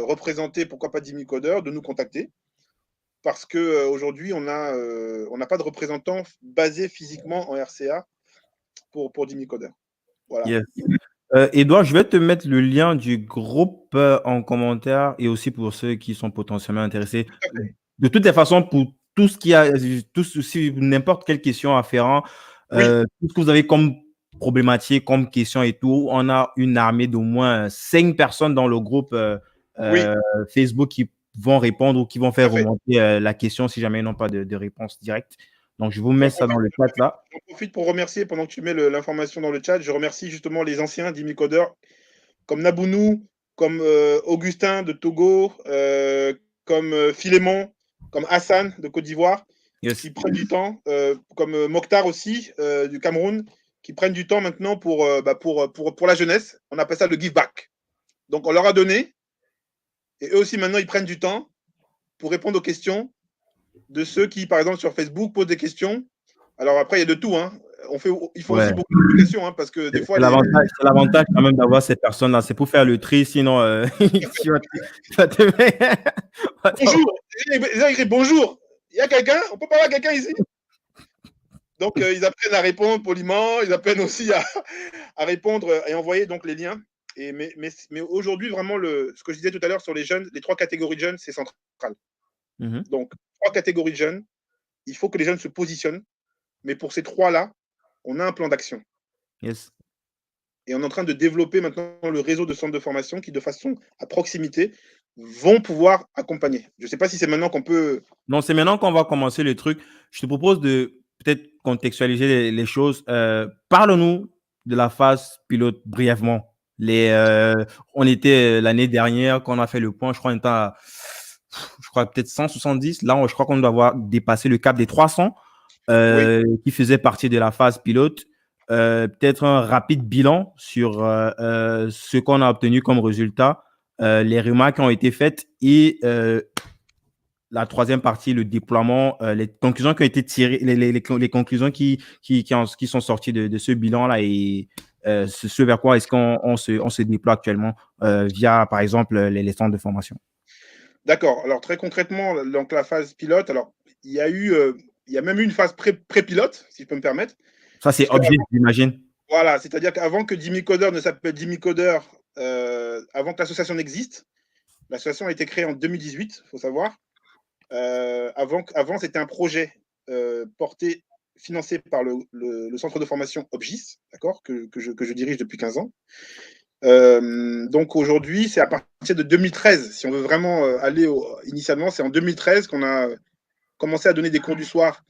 représenter, pourquoi pas 10 000 codeurs, de nous contacter. Parce qu'aujourd'hui, on n'a pas de représentant basé physiquement en RCA pour 10 000 codeurs. Voilà.
Yes. Edouard, je vais te mettre le lien du groupe en commentaire et aussi pour ceux qui sont potentiellement intéressés. De toutes les façons, pour tout ce qui a, si n'importe quelle question afférente, tout ce que vous avez comme problématique, comme question et tout, on a une armée d'au moins 5 personnes dans le groupe Facebook qui vont répondre ou qui vont faire remonter la question si jamais ils n'ont pas de réponse directe. Donc, je vous mets ça dans le chat là.
J'en profite pour remercier, pendant que tu mets l'information dans le chat, je remercie justement les anciens 10 000 codeurs, comme Nabounou, comme Augustin de Togo, comme Philémon, comme Hassan de Côte d'Ivoire, qui prennent du temps, comme Mokhtar aussi du Cameroun, qui prennent du temps maintenant pour la jeunesse. On appelle ça le give back. Donc, on leur a donné, et eux aussi maintenant, ils prennent du temps pour répondre aux questions de ceux qui, par exemple, sur Facebook, posent des questions. Alors après, il y a de tout. Hein. Il faut aussi beaucoup de questions, hein, parce que des fois…
C'est l'avantage quand même d'avoir ces personnes-là. C'est pour faire le tri, sinon…
Bonjour. Ils écrivent bonjour. Il y a quelqu'un? On peut parler à quelqu'un ici? Donc, ils apprennent à répondre poliment. Ils apprennent aussi à répondre et envoyer donc les liens. Mais aujourd'hui, vraiment, ce que je disais tout à l'heure sur les jeunes, les 3 catégories de jeunes, c'est central. Donc, 3 catégories de jeunes. Il faut que les jeunes se positionnent. Mais pour ces 3-là, on a un plan d'action.
Yes.
Et on est en train de développer maintenant le réseau de centres de formation qui, de façon à proximité, vont pouvoir accompagner. Je ne sais pas si c'est maintenant qu'on peut…
Non, c'est maintenant qu'on va commencer le truc. Je te propose de peut-être contextualiser les choses. Parle-nous de la phase pilote brièvement. On était l'année dernière, quand on a fait le point, je crois, on était à peut-être 170. Là, je crois qu'on doit avoir dépassé le cap des 300 qui faisait partie de la phase pilote. Peut-être un rapide bilan sur ce qu'on a obtenu comme résultat, les remarques qui ont été faites et la troisième partie, le déploiement, les conclusions qui ont été tirées, les conclusions qui sont sorties de ce bilan-là et ce vers quoi est-ce qu'on se déploie actuellement via, par exemple, les centres de formation.
D'accord. Alors, très concrètement, donc la phase pilote, alors il y a même eu une phase pré-pilote, si je peux me permettre.
Ça, c'est Objis, j'imagine.
Voilà, c'est-à-dire qu'avant que Dimicoder ne s'appelle Dimicoder, avant que l'association n'existe, l'association a été créée en 2018, il faut savoir. Avant c'était un projet financé par le centre de formation Objis, d'accord, que je dirige depuis 15 ans. Donc aujourd'hui, c'est à partir de 2013, si on veut vraiment aller initialement, c'est en 2013 qu'on a commencé à donner des cours du soir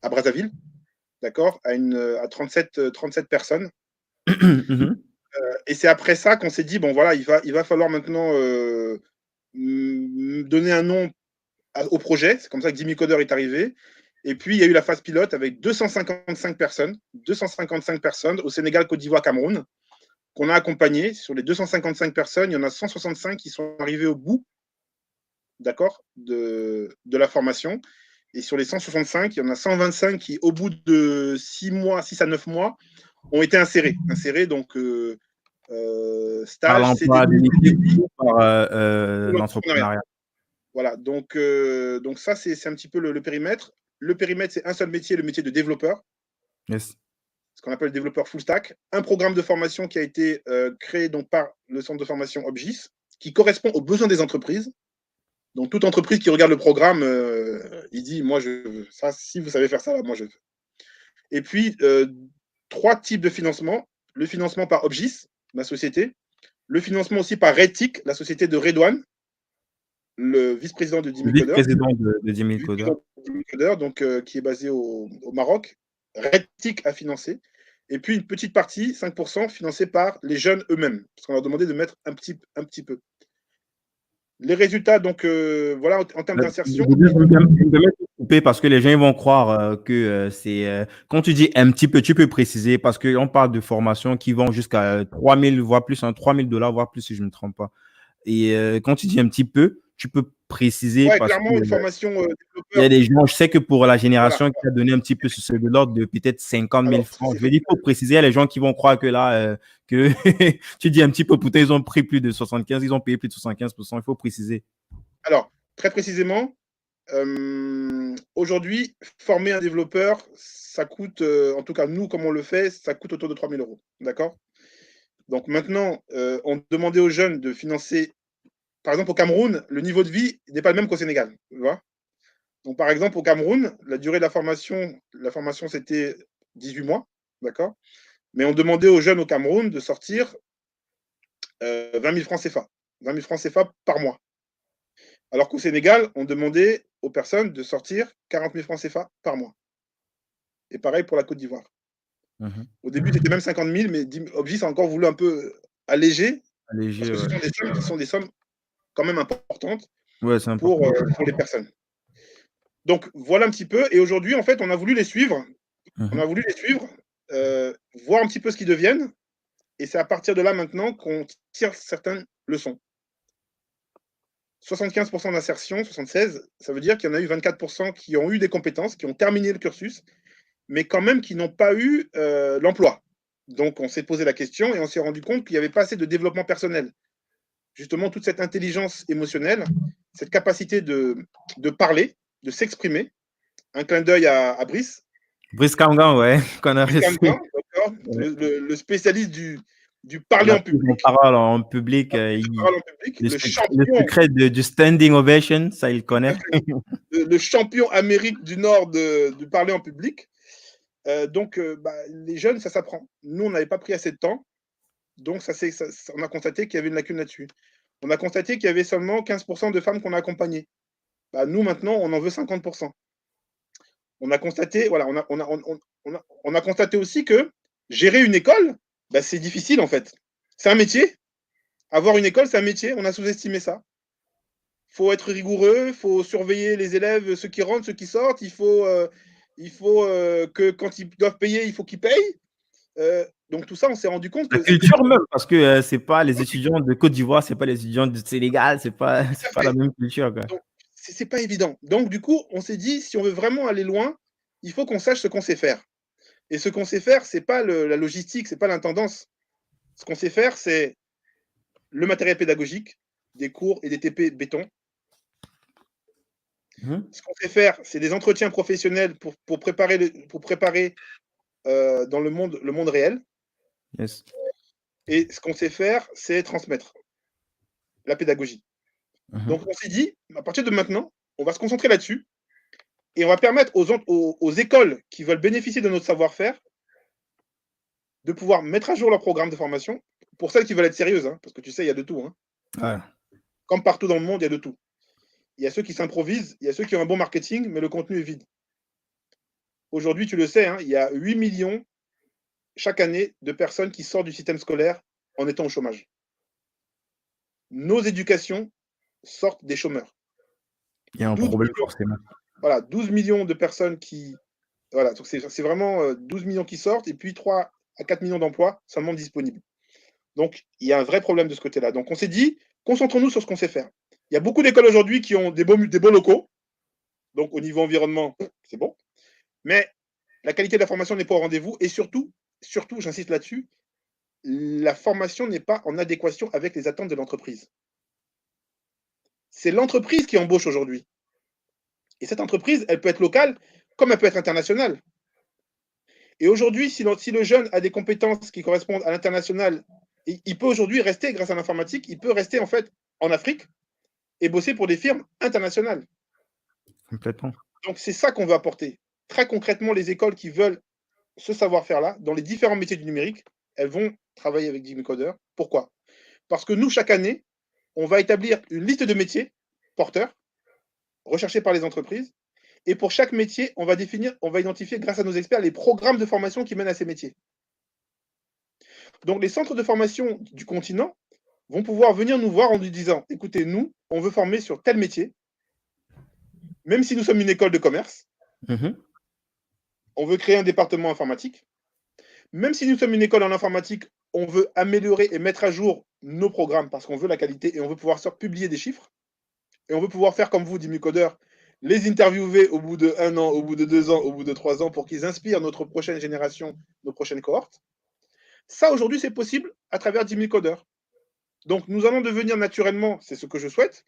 à Brazzaville, d'accord, à 37 personnes. Et c'est après ça qu'on s'est dit, bon voilà, il va falloir maintenant donner un nom au projet. C'est comme ça que Dimicoder est arrivé. Et puis, il y a eu la phase pilote avec 255 personnes au Sénégal, Côte d'Ivoire, Cameroun, qu'on a accompagné. Sur les 255 personnes, il y en a 165 qui sont arrivés au bout, d'accord, de la formation. Et sur les 165, il y en a 125 qui, au bout de 6 à 9 mois, ont été insérés. Donc, stage,
CDI, par l'entrepreneuriat.
Voilà, donc ça, c'est un petit peu le périmètre. Le périmètre, c'est un seul métier, le métier de développeur.
Yes.
Ce qu'on appelle développeur full stack. Un programme de formation qui a été créé donc, par le centre de formation Objis, qui correspond aux besoins des entreprises. Donc, toute entreprise qui regarde le programme, il dit, moi, je veux ça. Si vous savez faire ça, là, moi, je veux. Et puis, 3 types de financement. Le financement par Objis, ma société. Le financement aussi par Redtic, la société de Redouane, le vice-président de Dimicoder.
Vice-président de Dimicoder.
Donc, qui est basé au Maroc. Redtic a financé. Et puis, une petite partie, 5%, financée par les jeunes eux-mêmes. Parce qu'on leur demandait de mettre un petit peu. Les résultats, donc, voilà, en termes d'insertion.
Je vais couper parce que les gens ils vont croire que c'est. Quand tu dis un petit peu, tu peux préciser parce qu'on parle de formations qui vont jusqu'à 3 000, voire plus, $3 000, voire plus, si je ne me trompe pas. Et quand tu dis un petit peu, tu peux préciser.
Ouais, clairement, une formation développeur.
Il y a des gens, je sais que pour la génération qui a donné un petit peu, c'est de l'ordre de peut-être 50 000 francs. Je veux dire, il faut préciser, il y a les gens qui vont croire que là, que tu dis un petit peu, putain, ils ont pris plus de 75, ils ont payé plus de 75%. Il faut préciser.
Alors, très précisément, aujourd'hui, former un développeur, ça coûte, en tout cas, nous, comme on le fait, ça coûte autour de 3 000 €. D'accord ? Donc maintenant, on demandait aux jeunes de financer. Par exemple, au Cameroun, le niveau de vie n'est pas le même qu'au Sénégal. Tu vois ? Donc, par exemple, au Cameroun, la durée de la formation c'était 18 mois. D'accord ? Mais on demandait aux jeunes au Cameroun de sortir 20 000 francs CFA. 20 000 francs CFA par mois. Alors qu'au Sénégal, on demandait aux personnes de sortir 40 000 francs CFA par mois. Et pareil pour la Côte d'Ivoire. Au début, c'était même 50 000, mais Objis a encore voulu un peu alléger. Parce que ce sont des sommes qui sont des sommes quand même importantes pour les personnes. Donc, voilà un petit peu. Et aujourd'hui, en fait, on a voulu les suivre. On a voulu les suivre, voir un petit peu ce qu'ils deviennent. Et c'est à partir de là, maintenant, qu'on tire certaines leçons. 75% d'insertion, 76%, ça veut dire qu'il y en a eu 24% qui ont eu des compétences, qui ont terminé le cursus, mais quand même qui n'ont pas eu l'emploi. Donc, on s'est posé la question et on s'est rendu compte qu'il n'y avait pas assez de développement personnel. Justement, toute cette intelligence émotionnelle, cette capacité de parler, de s'exprimer. Un clin d'œil à Brice.
Brice Kamgan, ouais.
Le spécialiste du parler en public.
Parole en public. Le secret du standing ovation, ça, il connaît.
Le champion Amérique du Nord du parler en public. Donc, les jeunes, ça s'apprend. Nous, on n'avait pas pris assez de temps. Donc, on a constaté qu'il y avait une lacune là-dessus. On a constaté qu'il y avait seulement 15% de femmes qu'on a accompagnées. Nous, maintenant, on en veut 50%. On a constaté, voilà, on a constaté aussi que gérer une école, c'est difficile, en fait. C'est un métier. Avoir une école, c'est un métier. On a sous-estimé ça. Il faut être rigoureux, il faut surveiller les élèves, ceux qui rentrent, ceux qui sortent. Il faut que quand ils doivent payer, il faut qu'ils payent. Donc tout ça, on s'est rendu compte que...
La culture même, parce que c'est pas les étudiants de Côte d'Ivoire, c'est pas les étudiants du Sénégal, c'est pas la même culture. Donc,
c'est pas évident. Donc du coup, on s'est dit, si on veut vraiment aller loin, il faut qu'on sache ce qu'on sait faire. Et ce qu'on sait faire, c'est pas la logistique, c'est pas l'intendance. Ce qu'on sait faire, c'est le matériel pédagogique, des cours et des TP béton. Ce qu'on sait faire, c'est des entretiens professionnels pour préparer dans le monde réel.
Yes.
Et ce qu'on sait faire, c'est transmettre la pédagogie. Donc, on s'est dit, à partir de maintenant, on va se concentrer là-dessus et on va permettre aux écoles qui veulent bénéficier de notre savoir-faire de pouvoir mettre à jour leur programme de formation pour celles qui veulent être sérieuses, hein, parce que tu sais, il y a de tout. Hein.
Ouais.
Comme partout dans le monde, il y a de tout. Il y a ceux qui s'improvisent, il y a ceux qui ont un bon marketing, mais le contenu est vide. Aujourd'hui, tu le sais, hein, il y a 8 millions chaque année de personnes qui sortent du système scolaire en étant au chômage. Nos éducations sortent des chômeurs.
Il y a un
12
problème
millions,
forcément.
voilà, 12 millions de personnes qui. Voilà, donc c'est vraiment 12 millions qui sortent et puis 3 à 4 millions d'emplois seulement disponibles. Donc, il y a un vrai problème de ce côté-là. Donc, on s'est dit, concentrons-nous sur ce qu'on sait faire. Il y a beaucoup d'écoles aujourd'hui qui ont des beaux locaux. Donc, au niveau environnement, c'est bon. Mais la qualité de la formation n'est pas au rendez-vous. Et surtout, j'insiste là-dessus, la formation n'est pas en adéquation avec les attentes de l'entreprise. C'est l'entreprise qui embauche aujourd'hui. Et cette entreprise, elle peut être locale comme elle peut être internationale. Et aujourd'hui, si le jeune a des compétences qui correspondent à l'international, il peut aujourd'hui rester, grâce à l'informatique, il peut rester en fait en Afrique et bosser pour des firmes internationales.
Complètement.
Donc, c'est ça qu'on veut apporter. Très concrètement, les écoles qui veulent ce savoir-faire-là, dans les différents métiers du numérique, elles vont travailler avec Jimmy Coder. Pourquoi? Parce que nous, chaque année, on va établir une liste de métiers porteurs, recherchés par les entreprises. Et pour chaque métier, on va identifier, grâce à nos experts, les programmes de formation qui mènent à ces métiers. Donc, les centres de formation du continent vont pouvoir venir nous voir en nous disant, écoutez, nous, on veut former sur tel métier, même si nous sommes une école de commerce, on veut créer un département informatique. Même si nous sommes une école en informatique, on veut améliorer et mettre à jour nos programmes parce qu'on veut la qualité et on veut pouvoir publier des chiffres. Et on veut pouvoir faire comme vous, Jimmy Coder, les interviewer au bout de 1 an, au bout de 2 ans, au bout de 3 ans pour qu'ils inspirent notre prochaine génération, nos prochaines cohortes. Ça, aujourd'hui, c'est possible à travers Jimmy Coder. Donc, nous allons devenir naturellement, c'est ce que je souhaite,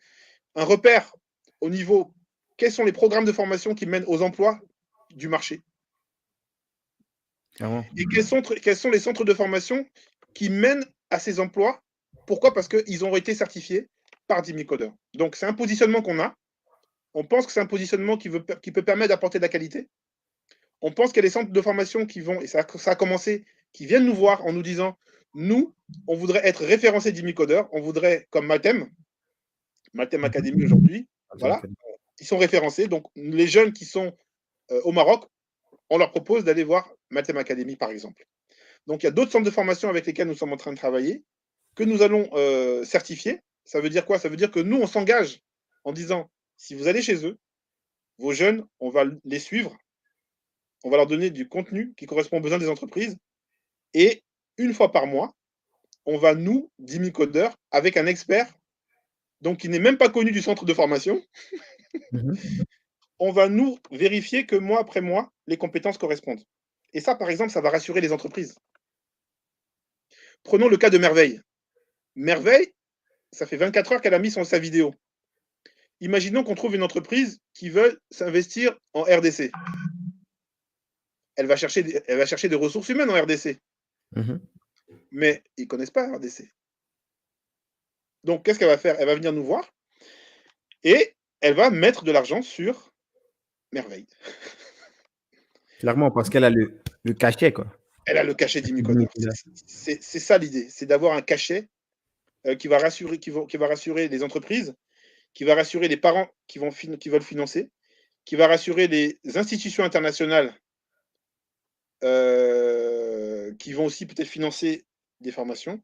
un repère au niveau quels sont les programmes de formation qui mènent aux emplois du marché. Et quels sont les centres de formation qui mènent à ces emplois. Pourquoi? Parce qu'ils ont été certifiés par Jimmy Coder. Donc, c'est un positionnement qu'on a. On pense que c'est un positionnement qui peut permettre d'apporter de la qualité. On pense qu'il y a des centres de formation qui vont, et ça a commencé, qui viennent nous voir en nous disant, nous, on voudrait être référencé Jimmy Coder, on voudrait, comme Maltem Academy aujourd'hui, voilà, ils sont référencés. Donc, les jeunes qui sont au Maroc, on leur propose d'aller voir Maltem Academy, par exemple. Donc, il y a d'autres centres de formation avec lesquels nous sommes en train de travailler, que nous allons certifier. Ça veut dire quoi? Ça veut dire que nous, on s'engage en disant, si vous allez chez eux, vos jeunes, on va les suivre, on va leur donner du contenu qui correspond aux besoins des entreprises, et une fois par mois, on va nous, Jimmy Coder, avec un expert, donc qui n'est même pas connu du centre de formation, on va nous vérifier que mois après mois, les compétences correspondent. Et ça, par exemple, ça va rassurer les entreprises. Prenons le cas de Merveille. Merveille, ça fait 24 heures qu'elle a mis sa vidéo. Imaginons qu'on trouve une entreprise qui veut s'investir en RDC. Elle va chercher des ressources humaines en RDC. Mais ils ne connaissent pas RDC. Donc, qu'est-ce qu'elle va faire? Elle va venir nous voir et elle va mettre de l'argent sur Merveille.
Clairement, parce qu'elle a le cachet, quoi.
Elle a le cachet Jimmy Coder. C'est ça l'idée, c'est d'avoir un cachet qui va rassurer les entreprises, qui va rassurer les parents qui veulent financer, qui va rassurer les institutions internationales qui vont aussi peut-être financer des formations.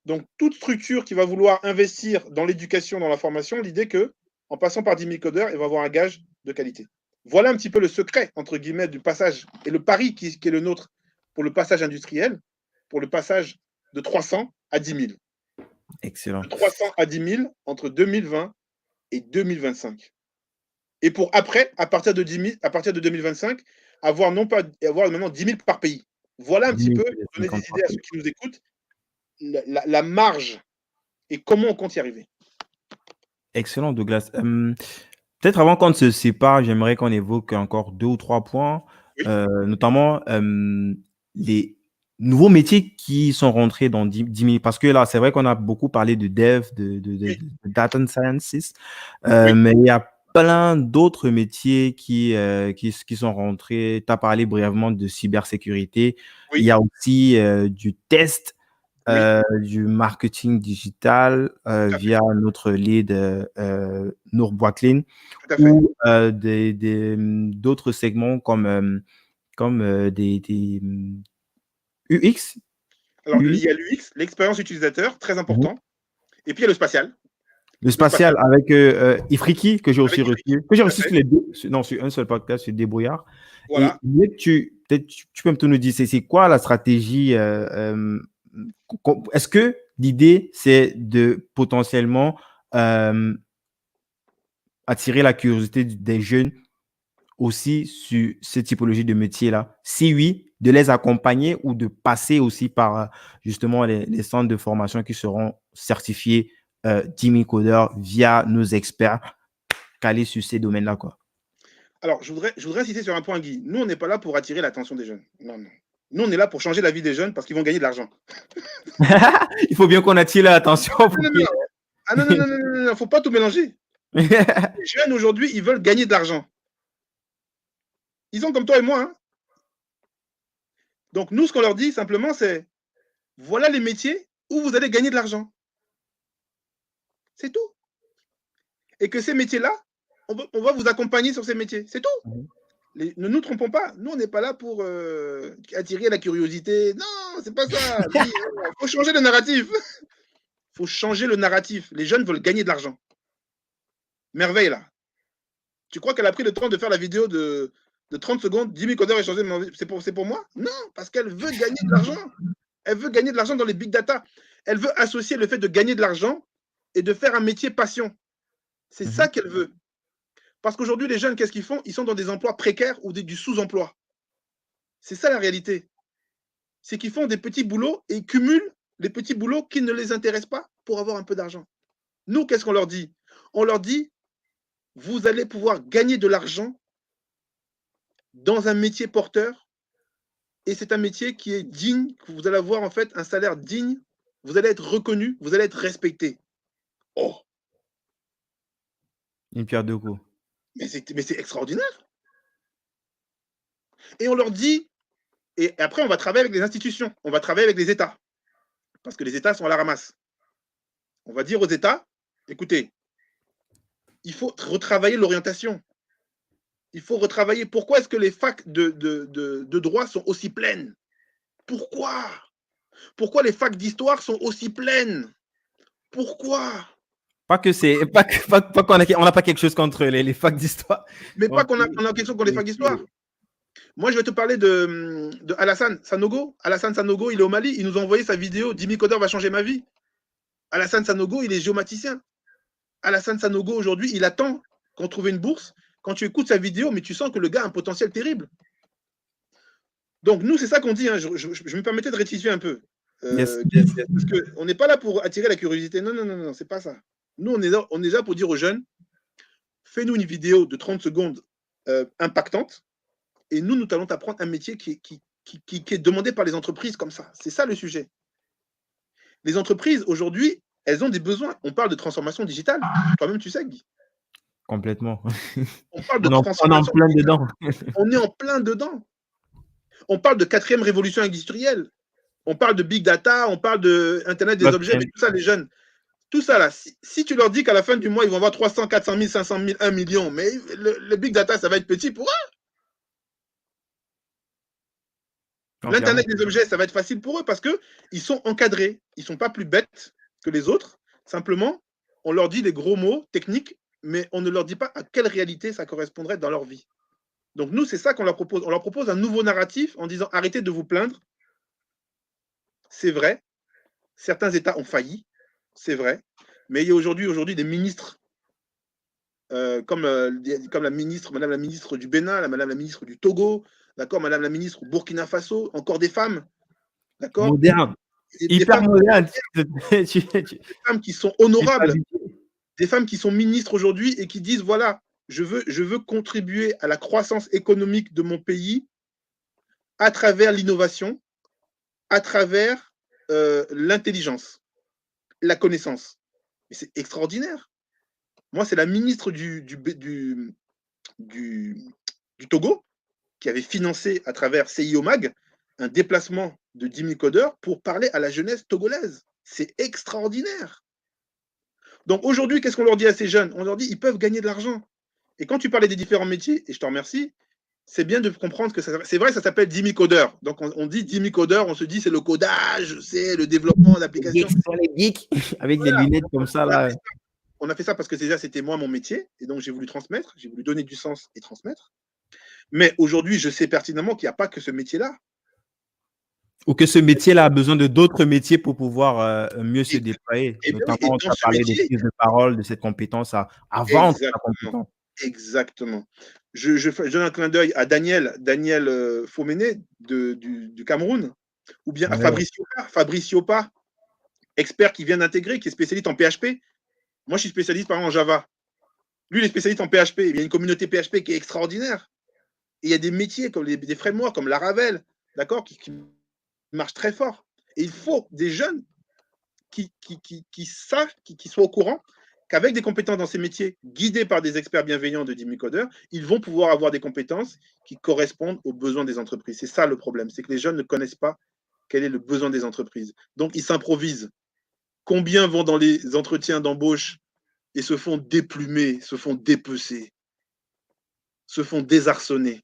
Donc, toute structure qui va vouloir investir dans l'éducation, dans la formation, l'idée que, en passant par Jimmy Coder, elle va avoir un gage de qualité. Voilà un petit peu le secret, entre guillemets, du passage et le pari qui est le nôtre pour le passage industriel, pour le passage de 300 à 10 000.
Excellent.
De 300 à 10 000 entre 2020 et 2025. Et pour après, à partir de 2025, avoir maintenant 10 000 par pays. Voilà un petit peu, donner des idées à ceux qui nous écoutent, la marge et comment on compte y arriver.
Excellent, Douglas. Peut-être avant qu'on ne se sépare, j'aimerais qu'on évoque encore 2 ou 3 points,
Oui.
notamment les nouveaux métiers qui sont rentrés dans 10 000, parce que là, c'est vrai qu'on a beaucoup parlé de dev, de data sciences, mais il y a plein d'autres métiers qui sont rentrés. Tu as parlé brièvement de cybersécurité. Il y a aussi du test, du marketing digital via notre lead Nour Boaklin, ou d'autres segments comme des UX.
Alors, il y a l'UX, l'expérience utilisateur, très important. Et puis, il y a le spatial.
Le spatial avec Ifriki, que j'ai aussi reçu. Que j'ai reçu sur les deux. Non, sur un seul podcast, sur Débrouillard.
Voilà.
Et tu peux me nous dire, c'est quoi la stratégie est-ce que l'idée, c'est de potentiellement attirer la curiosité des jeunes aussi sur cette typologie de métier-là? Si oui, de les accompagner ou de passer aussi par justement les centres de formation qui seront certifiés 10 000 codeurs via nos experts calés sur ces domaines-là, quoi.
Alors, je voudrais insister sur un point, Guy. Nous, on n'est pas là pour attirer l'attention des jeunes. Non, non. Nous, on est là pour changer la vie des jeunes parce qu'ils vont gagner de l'argent.
Il faut bien qu'on attire l'attention.
Non, il ne faut pas tout mélanger. Les jeunes, aujourd'hui, ils veulent gagner de l'argent. Ils sont comme toi et moi. Hein. Donc, nous, ce qu'on leur dit simplement, c'est voilà les métiers où vous allez gagner de l'argent. C'est tout. Et que ces métiers-là, on va vous accompagner sur ces métiers. C'est tout. Ne nous trompons pas. Nous, on n'est pas là pour attirer la curiosité. Non, c'est pas ça. Il faut changer le narratif. Il faut changer le narratif. Les jeunes veulent gagner de l'argent. Merveille, là. Tu crois qu'elle a pris le temps de faire la vidéo de 30 secondes, 10 000 codeurs échangés, c'est pour moi? Non, parce qu'elle veut gagner de l'argent. Elle veut gagner de l'argent dans les big data. Elle veut associer le fait de gagner de l'argent et de faire un métier passion. C'est ça qu'elle veut. Parce qu'aujourd'hui, les jeunes, qu'est-ce qu'ils font? Ils sont dans des emplois précaires ou du sous-emploi. C'est ça la réalité. C'est qu'ils font des petits boulots et ils cumulent les petits boulots qui ne les intéressent pas pour avoir un peu d'argent. Nous, qu'est-ce qu'on leur dit? On leur dit, vous allez pouvoir gagner de l'argent dans un métier porteur et c'est un métier qui est digne, que vous allez avoir en fait un salaire digne, vous allez être reconnu, vous allez être respecté. Oh!
Une pierre deux coups.
Mais c'est extraordinaire. Et on leur dit, et après on va travailler avec les institutions, on va travailler avec les États, parce que les États sont à la ramasse. On va dire aux États, écoutez, il faut retravailler l'orientation. Il faut retravailler. Pourquoi est-ce que les facs de droit sont aussi pleines? Pourquoi? Pourquoi les facs d'histoire sont aussi pleines? Pourquoi?
Pas qu'on n'a pas quelque chose contre les facs d'histoire.
Mais pas qu'on a quelque chose contre les facs d'histoire. Moi, je vais te parler de Alassane Sanogo. Alassane Sanogo, il est au Mali. Il nous a envoyé sa vidéo. 10 000 codeurs va changer ma vie. Alassane Sanogo, il est géomaticien. Alassane Sanogo, aujourd'hui, il attend qu'on trouve une bourse. Quand tu écoutes sa vidéo, mais tu sens que le gars a un potentiel terrible. Donc, nous, c'est ça qu'on dit. Hein. Je me permettais de rectifier un peu. Parce qu'on n'est pas là pour attirer la curiosité. Non, c'est pas ça. Nous, on est là pour dire aux jeunes, fais-nous une vidéo de 30 secondes impactante et nous allons t'apprendre un métier qui est demandé par les entreprises comme ça. C'est ça le sujet. Les entreprises, aujourd'hui, elles ont des besoins. On parle de transformation digitale. Toi-même, tu sais, Guy.
Complètement.
On parle de transformation
on est en plein dedans.
On est en plein dedans. On parle de 4e révolution industrielle. On parle de big data, on parle de Internet des objets, mais tout ça, les jeunes. Tout ça, là, si tu leur dis qu'à la fin du mois, ils vont avoir 300, 400 000, 500 000, 1 million, mais le big data, ça va être petit pour eux. L'Internet des objets, ça va être facile pour eux parce qu'ils sont encadrés. Ils ne sont pas plus bêtes que les autres. Simplement, on leur dit des gros mots techniques, mais on ne leur dit pas à quelle réalité ça correspondrait dans leur vie. Donc nous, c'est ça qu'on leur propose. On leur propose un nouveau narratif en disant arrêtez de vous plaindre. C'est vrai, certains États ont failli, c'est vrai, mais il y a aujourd'hui des ministres comme la ministre, Madame la ministre du Bénin, Madame la ministre du Togo, d'accord, Madame la ministre du Burkina Faso, encore des femmes, d'accord,
moderne, hyper moderne,
des femmes qui sont honorables, des femmes qui sont ministres aujourd'hui et qui disent voilà, je veux contribuer à la croissance économique de mon pays à travers l'innovation, à travers l'intelligence, la connaissance. Mais c'est extraordinaire. Moi, c'est la ministre du Togo qui avait financé à travers CIO Mag un déplacement de 10 000 codeurs pour parler à la jeunesse togolaise. C'est extraordinaire. Donc aujourd'hui, qu'est-ce qu'on leur dit à ces jeunes? On leur dit ils peuvent gagner de l'argent. Et quand tu parlais des différents métiers, et je te remercie, c'est bien de comprendre que c'est vrai, ça s'appelle 10 000 codeurs. Donc on dit 10 000 codeurs, on se dit c'est le codage, c'est le développement d'applications.
Ce sont les geeks avec des lunettes comme ça là.
On a fait ça parce que déjà c'était moi mon métier, et donc j'ai voulu transmettre, j'ai voulu donner du sens et transmettre. Mais aujourd'hui, je sais pertinemment qu'il n'y a pas que ce métier-là.
Ou que ce métier-là a besoin de d'autres métiers pour pouvoir mieux se déployer. Notamment, tu as parlé de prise de parole, de cette compétence à vendre sa compétence.
Exactement. Je donne un clin d'œil à Daniel Fomene du Cameroun, ou bien à Fabrice Yopa, expert qui vient d'intégrer, qui est spécialiste en PHP. Moi, je suis spécialiste par exemple en Java. Lui, il est spécialiste en PHP. Il y a une communauté PHP qui est extraordinaire. Et il y a des métiers comme des frameworks comme Laravel, d'accord, qui marchent très fort. Et il faut des jeunes qui soient au courant qu'avec des compétences dans ces métiers, guidés par des experts bienveillants de 10 000 codeurs, ils vont pouvoir avoir des compétences qui correspondent aux besoins des entreprises. C'est ça le problème, c'est que les jeunes ne connaissent pas quel est le besoin des entreprises. Donc, ils s'improvisent. Combien vont dans les entretiens d'embauche et se font déplumer, se font dépecer, se font désarçonner?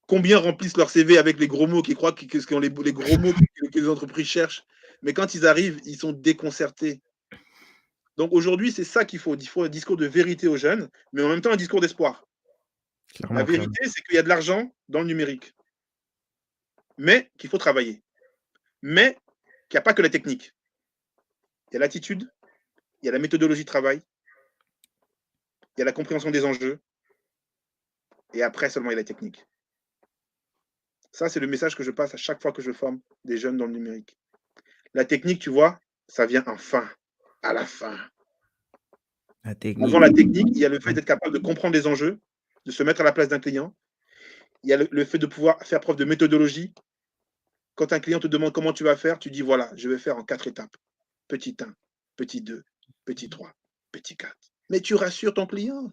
Combien remplissent leur CV avec les gros mots, qui croient que sont les gros mots que les entreprises cherchent, mais quand ils arrivent, ils sont déconcertés. Donc aujourd'hui, c'est ça qu'il faut. Il faut un discours de vérité aux jeunes, mais en même temps un discours d'espoir. La vérité, c'est qu'il y a de l'argent dans le numérique, mais qu'il faut travailler. Mais qu'il n'y a pas que la technique. Il y a l'attitude, il y a la méthodologie de travail, il y a la compréhension des enjeux, et après seulement il y a la technique. Ça, c'est le message que je passe à chaque fois que je forme des jeunes dans le numérique. La technique, tu vois, ça vient enfin, à la fin. Avant la technique, il y a le fait d'être capable de comprendre les enjeux, de se mettre à la place d'un client. Il y a le fait de pouvoir faire preuve de méthodologie. Quand un client te demande comment tu vas faire, tu dis voilà, je vais faire en 4 étapes. Petit 1, petit 2, petit 3, petit 4. Mais tu rassures ton client.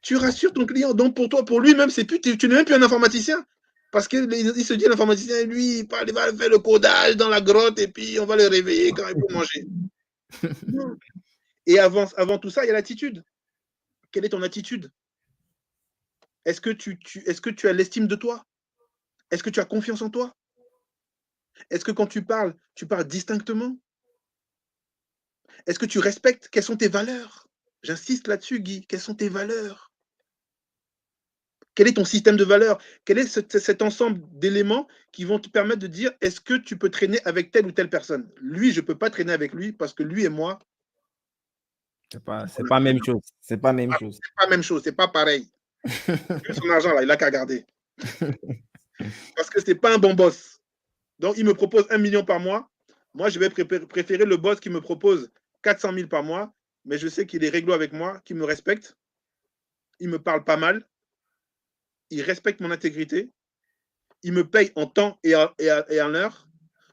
Tu rassures ton client. Donc pour toi, pour lui-même, tu n'es même plus un informaticien. Parce qu'il se dit l'informaticien, lui, il va faire le codage dans la grotte et puis on va le réveiller quand il faut manger. Et avant tout ça, il y a l'attitude. Quelle est ton attitude? Est-ce que tu as l'estime de toi? Est-ce que tu as confiance en toi? Est-ce que quand tu parles distinctement? Est-ce que tu respectes? Quelles sont tes valeurs? J'insiste là-dessus, Guy. Quelles sont tes valeurs? Quel est ton système de valeurs? Quel est cet ensemble d'éléments qui vont te permettre de dire est-ce que tu peux traîner avec telle ou telle personne? Lui, je ne peux pas traîner avec lui parce que lui et moi.
C'est pas la même chose. C'est pas la même chose.
C'est pas la même chose. C'est pas pareil. Son argent, là, il n'a qu'à garder. Parce que ce n'est pas un bon boss. Donc, il me propose 1 million par mois. Moi, je vais préférer le boss qui me propose 400 000 par mois, mais je sais qu'il est réglo avec moi, qu'il me respecte. Il me parle pas mal. Il respecte mon intégrité. Il me paye en temps et en heure.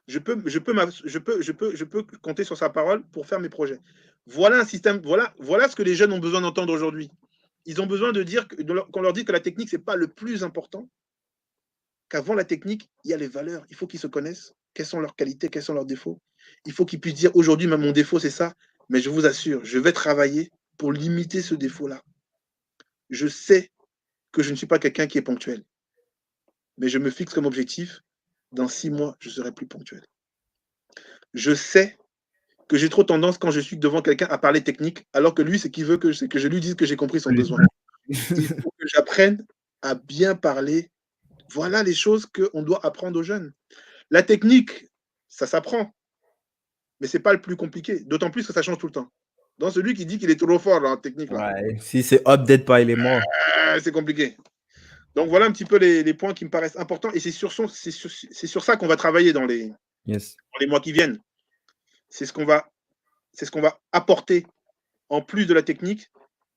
Je peux compter sur sa parole pour faire mes projets. Voilà un système. Voilà ce que les jeunes ont besoin d'entendre aujourd'hui. Ils ont besoin de dire qu'on leur dit que la technique, ce n'est pas le plus important. Qu'avant la technique, il y a les valeurs. Il faut qu'ils se connaissent. Quelles sont leurs qualités, quels sont leurs défauts. Il faut qu'ils puissent dire aujourd'hui, mon défaut, c'est ça. Mais je vous assure, je vais travailler pour limiter ce défaut-là. Je sais que je ne suis pas quelqu'un qui est ponctuel. Mais je me fixe comme objectif, dans 6 mois, je serai plus ponctuel. Je sais que j'ai trop tendance, quand je suis devant quelqu'un, à parler technique, alors que lui, ce qu'il veut, c'est que je lui dise que j'ai compris son besoin. Il faut que j'apprenne à bien parler. Voilà les choses qu'on doit apprendre aux jeunes. La technique, ça s'apprend, mais ce n'est pas le plus compliqué, d'autant plus que ça change tout le temps. Donc celui qui dit qu'il est trop fort en technique, là,
ouais, si c'est update pas, il est mort.
C'est compliqué. Donc voilà un petit peu les points qui me paraissent importants, et c'est sur ça qu'on va travailler dans les mois qui viennent. C'est ce qu'on va apporter en plus de la technique,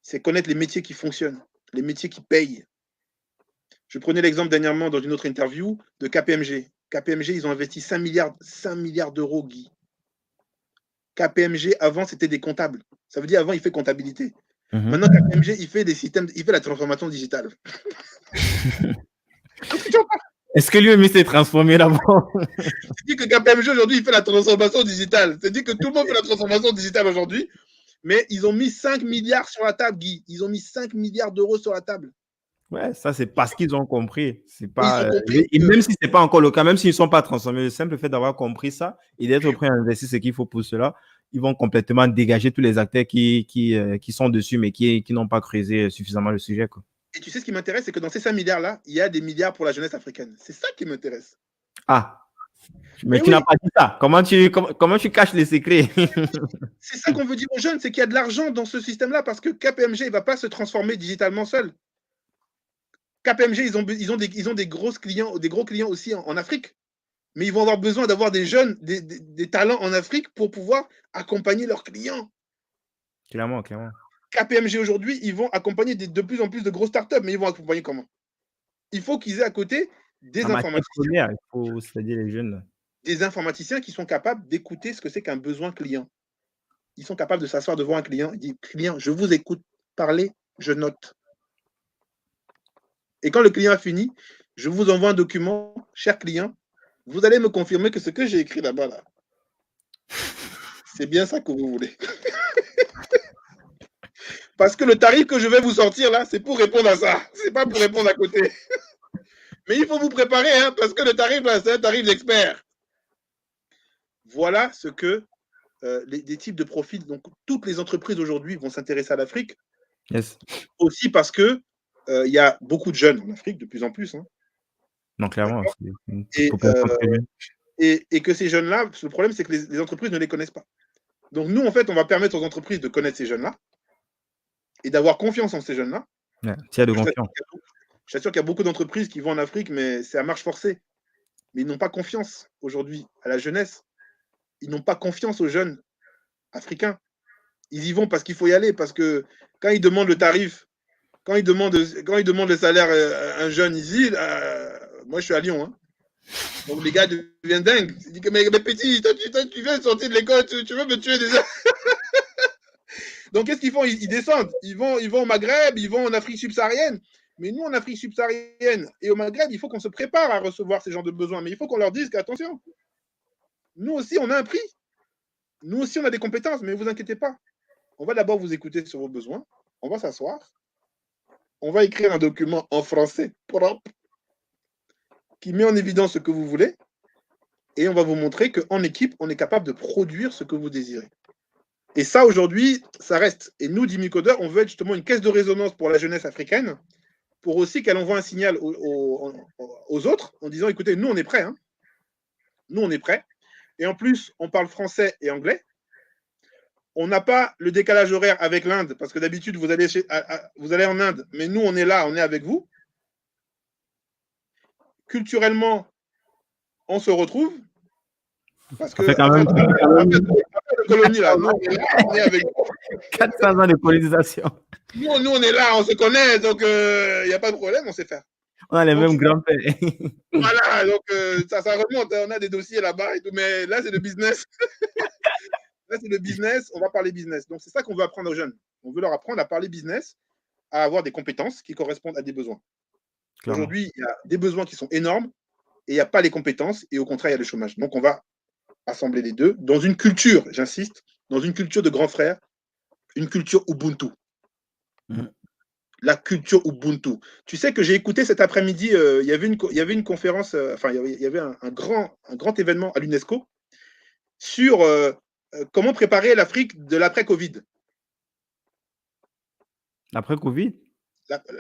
c'est connaître les métiers qui fonctionnent, les métiers qui payent. Je prenais l'exemple dernièrement dans une autre interview de KPMG. KPMG, ils ont investi 5 milliards d'euros, Guy. KPMG, avant, c'était des comptables. Ça veut dire, avant, il fait comptabilité. Maintenant, KPMG, il fait des systèmes, il fait la transformation digitale.
Est-ce que lui-même s'est transformé d'abord?
C'est dit que KPMG, aujourd'hui, il fait la transformation digitale. C'est dit que tout le monde fait la transformation digitale aujourd'hui. Mais ils ont mis 5 milliards sur la table, Guy. Ils ont mis 5 milliards d'euros sur la table.
Ouais, ça, c'est parce qu'ils ont compris. C'est pas, et même si ce n'est pas encore le cas, même s'ils ne sont pas transformés, le simple fait d'avoir compris ça et d'être prêt à investir ce qu'il faut pour cela, ils vont complètement dégager tous les acteurs qui sont dessus, mais qui n'ont pas creusé suffisamment le sujet, quoi.
Et tu sais, ce qui m'intéresse, c'est que dans ces 5 milliards-là, il y a des milliards pour la jeunesse africaine. C'est ça qui m'intéresse.
Ah, mais tu n'as pas dit ça. Comment tu caches les secrets?
C'est ça qu'on veut dire aux jeunes, c'est qu'il y a de l'argent dans ce système-là parce que KPMG ne va pas se transformer digitalement seul. KPMG, ils ont des gros clients aussi en Afrique. Mais ils vont avoir besoin d'avoir des jeunes, des talents en Afrique pour pouvoir accompagner leurs clients.
Clairement, clairement.
KPMG aujourd'hui, ils vont accompagner de plus en plus de grosses startups, mais ils vont accompagner comment? Il faut qu'ils aient à côté des informaticiens.
Il faut c'est-à-dire les jeunes.
Des informaticiens qui sont capables d'écouter ce que c'est qu'un besoin client. Ils sont capables de s'asseoir devant un client et dire, client, je vous écoute, parlez, je note. Et quand le client a fini, je vous envoie un document, cher client, vous allez me confirmer que ce que j'ai écrit là-bas, là, c'est bien ça que vous voulez. Parce que le tarif que je vais vous sortir là, c'est pour répondre à ça. C'est pas pour répondre à côté. Mais il faut vous préparer, hein, parce que le tarif là, c'est un tarif d'expert. Voilà ce que des types de profils. Donc, toutes les entreprises aujourd'hui vont s'intéresser à l'Afrique.
Yes.
Aussi parce que il y a beaucoup de jeunes en Afrique, de plus en plus. Hein.
Non, clairement.
Et que ces jeunes-là, le problème, c'est que les entreprises ne les connaissent pas. Donc, nous, en fait, on va permettre aux entreprises de connaître ces jeunes-là et d'avoir confiance en ces jeunes-là.
Ouais, tiers de confiance.
Je suis sûr qu'il y a beaucoup d'entreprises qui vont en Afrique, mais c'est à marche forcée. Mais ils n'ont pas confiance aujourd'hui à la jeunesse. Ils n'ont pas confiance aux jeunes africains. Ils y vont parce qu'il faut y aller, parce que quand ils demandent le tarif, quand ils demandent le salaire à un jeune ici, moi je suis à Lyon, hein. Donc les gars deviennent dingues. Ils disent mais petit, toi, tu viens de sortir de l'école, tu veux me tuer déjà. Donc qu'est-ce qu'ils font? Ils descendent, ils vont au Maghreb, ils vont en Afrique subsaharienne. Mais nous, en Afrique subsaharienne et au Maghreb, il faut qu'on se prépare à recevoir ces genres de besoins. Mais il faut qu'on leur dise qu'attention, nous aussi, on a un prix. Nous aussi, on a des compétences, mais ne vous inquiétez pas. On va d'abord vous écouter sur vos besoins. On va s'asseoir. On va écrire un document en français propre qui met en évidence ce que vous voulez. Et on va vous montrer qu'en équipe, on est capable de produire ce que vous désirez. Et ça, aujourd'hui, ça reste. Et nous, Dimi Codeur, on veut être justement une caisse de résonance pour la jeunesse africaine, pour aussi qu'elle envoie un signal aux autres en disant, écoutez, nous, on est prêts. Hein. Nous, on est prêts. Et en plus, on parle français et anglais. On n'a pas le décalage horaire avec l'Inde, parce que d'habitude, vous allez en Inde, mais nous, on est là, on est avec vous. Culturellement, on se retrouve. Parce que
quand même
colonie, là, nous, on est avec vous.
400 ans de colonisation.
Nous, on est là, on se connaît, donc il n'y a pas de problème, on sait faire.
On a les mêmes grands-pères.
Voilà, donc ça remonte, on a des dossiers là-bas et tout, mais là, c'est le business. Là, c'est le business, on va parler business. Donc, c'est ça qu'on veut apprendre aux jeunes. On veut leur apprendre à parler business, à avoir des compétences qui correspondent à des besoins. Aujourd'hui, il y a des besoins qui sont énormes et il n'y a pas les compétences et au contraire, il y a le chômage. Donc, on va assembler les deux dans une culture, j'insiste, dans une culture de grands frères, une culture Ubuntu. La culture Ubuntu. Tu sais que j'ai écouté cet après-midi, il y avait une conférence, il y avait un grand événement à l'UNESCO sur comment préparer l'Afrique de l'après-Covid.
L'après-Covid?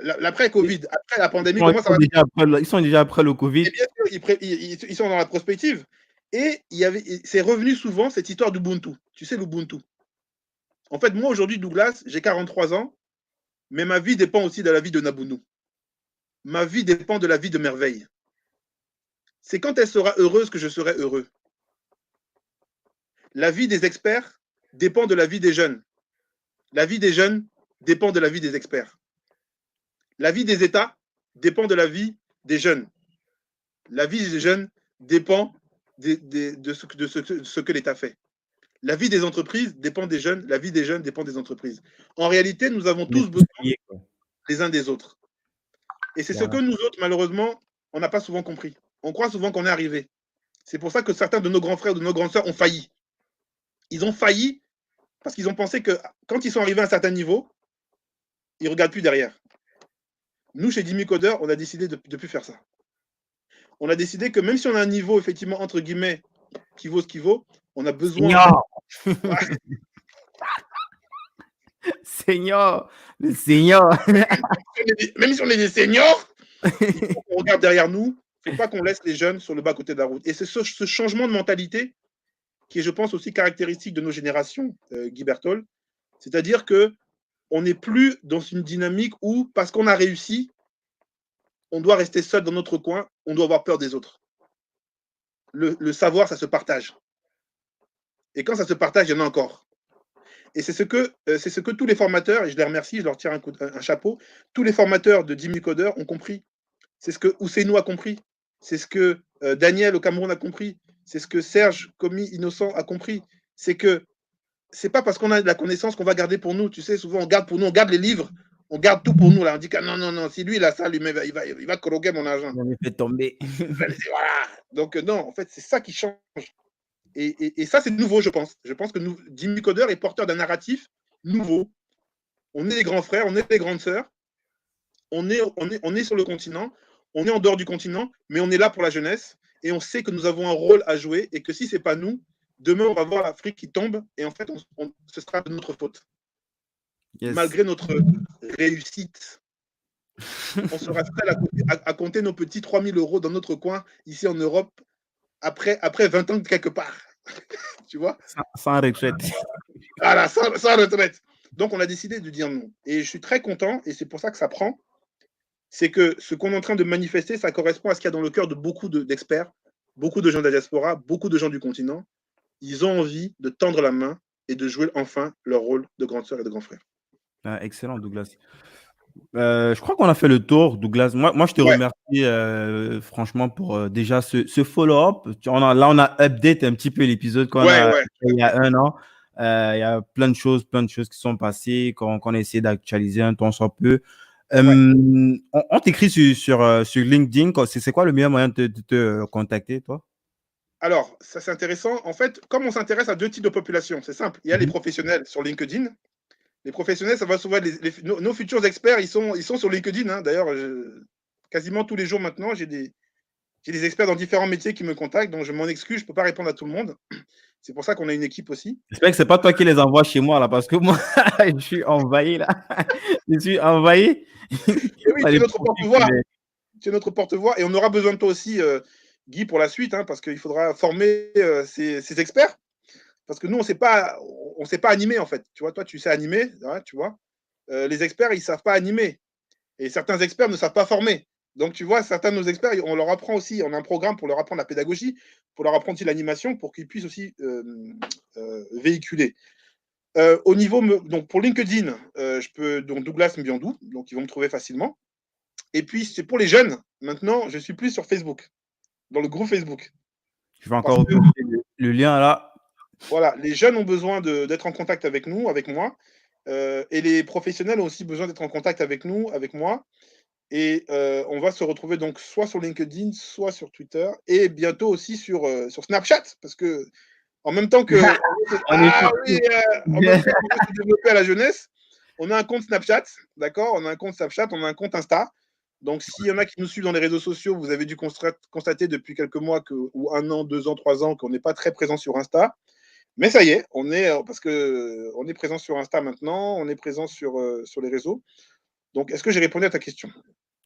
L'après-Covid, après la pandémie,
ils sont déjà après le Covid.
Et bien sûr, ils sont dans la prospective. Et c'est revenu souvent cette histoire d'Ubuntu. Tu sais, l'Ubuntu. En fait, moi, aujourd'hui, Douglas, j'ai 43 ans, mais ma vie dépend aussi de la vie de Nabounou. Ma vie dépend de la vie de Merveille. C'est quand elle sera heureuse que je serai heureux. La vie des experts dépend de la vie des jeunes. La vie des jeunes dépend de la vie des experts. La vie des États dépend de la vie des jeunes. La vie des jeunes dépend de ce que l'État fait. La vie des entreprises dépend des jeunes, la vie des jeunes dépend des entreprises. En réalité, nous avons tous besoin les uns des autres. Et c'est ce que nous autres, malheureusement, on n'a pas souvent compris. On croit souvent qu'on est arrivé. C'est pour ça que certains de nos grands frères ou de nos grandes sœurs ont failli. Ils ont failli parce qu'ils ont pensé que quand ils sont arrivés à un certain niveau, ils ne regardent plus derrière. Nous, chez Jimmy Coder, on a décidé de ne plus faire ça. On a décidé que même si on a un niveau, effectivement, entre guillemets, qui vaut ce qu'il vaut, on a besoin...
Seigneur, le Seigneur.
Même si on est des seniors, il faut qu'on regarde derrière nous. Il ne faut pas qu'on laisse les jeunes sur le bas-côté de la route. Et c'est ce changement de mentalité qui est, je pense, aussi caractéristique de nos générations, Guy Berthold. C'est-à-dire qu'on n'est plus dans une dynamique où, parce qu'on a réussi, on doit rester seul dans notre coin, on doit avoir peur des autres. Le savoir, ça se partage. Et quand ça se partage, il y en a encore. Et c'est ce que tous les formateurs, et je les remercie, je leur tire un chapeau, tous les formateurs de Jimmy Coder ont compris. C'est ce que Ousseynou a compris. C'est ce que Daniel au Cameroun a compris. C'est ce que Serge Commis Innocent a compris. C'est que c'est pas parce qu'on a de la connaissance qu'on va garder pour nous. Tu sais, souvent on garde pour nous, on garde les livres, on garde tout pour nous. Là. On dit que non, si lui il a ça, lui, il va croquer mon argent.
On me fait tomber.
Voilà. Donc non, en fait, c'est ça qui change. Et ça, c'est nouveau, je pense. Je pense que Jimmy Coder est porteur d'un narratif nouveau. On est les grands frères, on est les grandes sœurs. On est sur le continent, on est en dehors du continent, mais on est là pour la jeunesse. Et on sait que nous avons un rôle à jouer et que si ce n'est pas nous, demain, on va voir l'Afrique qui tombe. Et en fait, ce sera de notre faute. Yes. Malgré notre réussite, on sera seul à compter nos petits 3 000 € dans notre coin, ici en Europe, après 20 ans de quelque part. Tu vois?
Sans retraite.
Voilà, sans retraite. Donc, on a décidé de dire non. Et je suis très content, et c'est pour ça que ça prend. C'est que ce qu'on est en train de manifester, ça correspond à ce qu'il y a dans le cœur de beaucoup d'experts, beaucoup de gens de la diaspora, beaucoup de gens du continent. Ils ont envie de tendre la main et de jouer enfin leur rôle de grande sœur et de grand frère.
Ah, excellent, Douglas. Je crois qu'on a fait le tour, Douglas. Moi je te remercie franchement pour déjà ce follow-up. Là, on a update un petit peu l'épisode qu'on a il y a un an. Il y a plein de choses qui sont passées, qu'on a essayé d'actualiser un tant soit peu. On t'écrit sur LinkedIn. C'est quoi le meilleur moyen de te contacter, toi?
Alors, ça c'est intéressant. En fait, comme on s'intéresse à 2 types de populations, c'est simple. Il y a les professionnels sur LinkedIn. Les professionnels, ça va souvent nos futurs experts, ils sont sur LinkedIn. Hein. D'ailleurs, quasiment tous les jours maintenant, j'ai des experts dans différents métiers qui me contactent, donc je m'en excuse, je ne peux pas répondre à tout le monde. C'est pour ça qu'on a une équipe aussi.
J'espère que ce n'est pas toi qui les envoies chez moi, là, parce que moi, je suis envahi, là. Je suis envahi.
Oui, tu es notre porte-voix. Tu es notre porte-voix et on aura besoin de toi aussi, Guy, pour la suite, hein, parce qu'il faudra former ces experts. Parce que nous, on ne sait pas animer, en fait. Tu vois, toi, tu sais animer, hein, tu vois. Les experts, ils ne savent pas animer. Et certains experts ne savent pas former. Donc, tu vois, certains de nos experts, on leur apprend aussi, on a un programme pour leur apprendre la pédagogie, pour leur apprendre aussi l'animation, pour qu'ils puissent aussi véhiculer. Au niveau, donc pour LinkedIn, je peux, donc Douglas Mbiandou, donc ils vont me trouver facilement. Et puis, c'est pour les jeunes, maintenant, je suis plus sur Facebook, dans le groupe Facebook.
Je vais encore poster le lien là.
Voilà, les jeunes ont besoin d'être en contact avec nous, avec moi. Et les professionnels ont aussi besoin d'être en contact avec nous, avec moi. Et on va se retrouver donc soit sur LinkedIn, soit sur Twitter, et bientôt aussi sur Snapchat, parce que en même temps que on va se développer à la jeunesse, on a un compte Snapchat, d'accord? On a un compte Snapchat, on a un compte Insta. Donc, s'il y en a qui nous suivent dans les réseaux sociaux, vous avez dû constater depuis quelques mois ou 1 an, 2 ans, 3 ans qu'on n'est pas très présent sur Insta. Mais ça y est, parce qu'on est présent sur Insta maintenant, on est présent sur les réseaux. Donc, est-ce que j'ai répondu à ta question?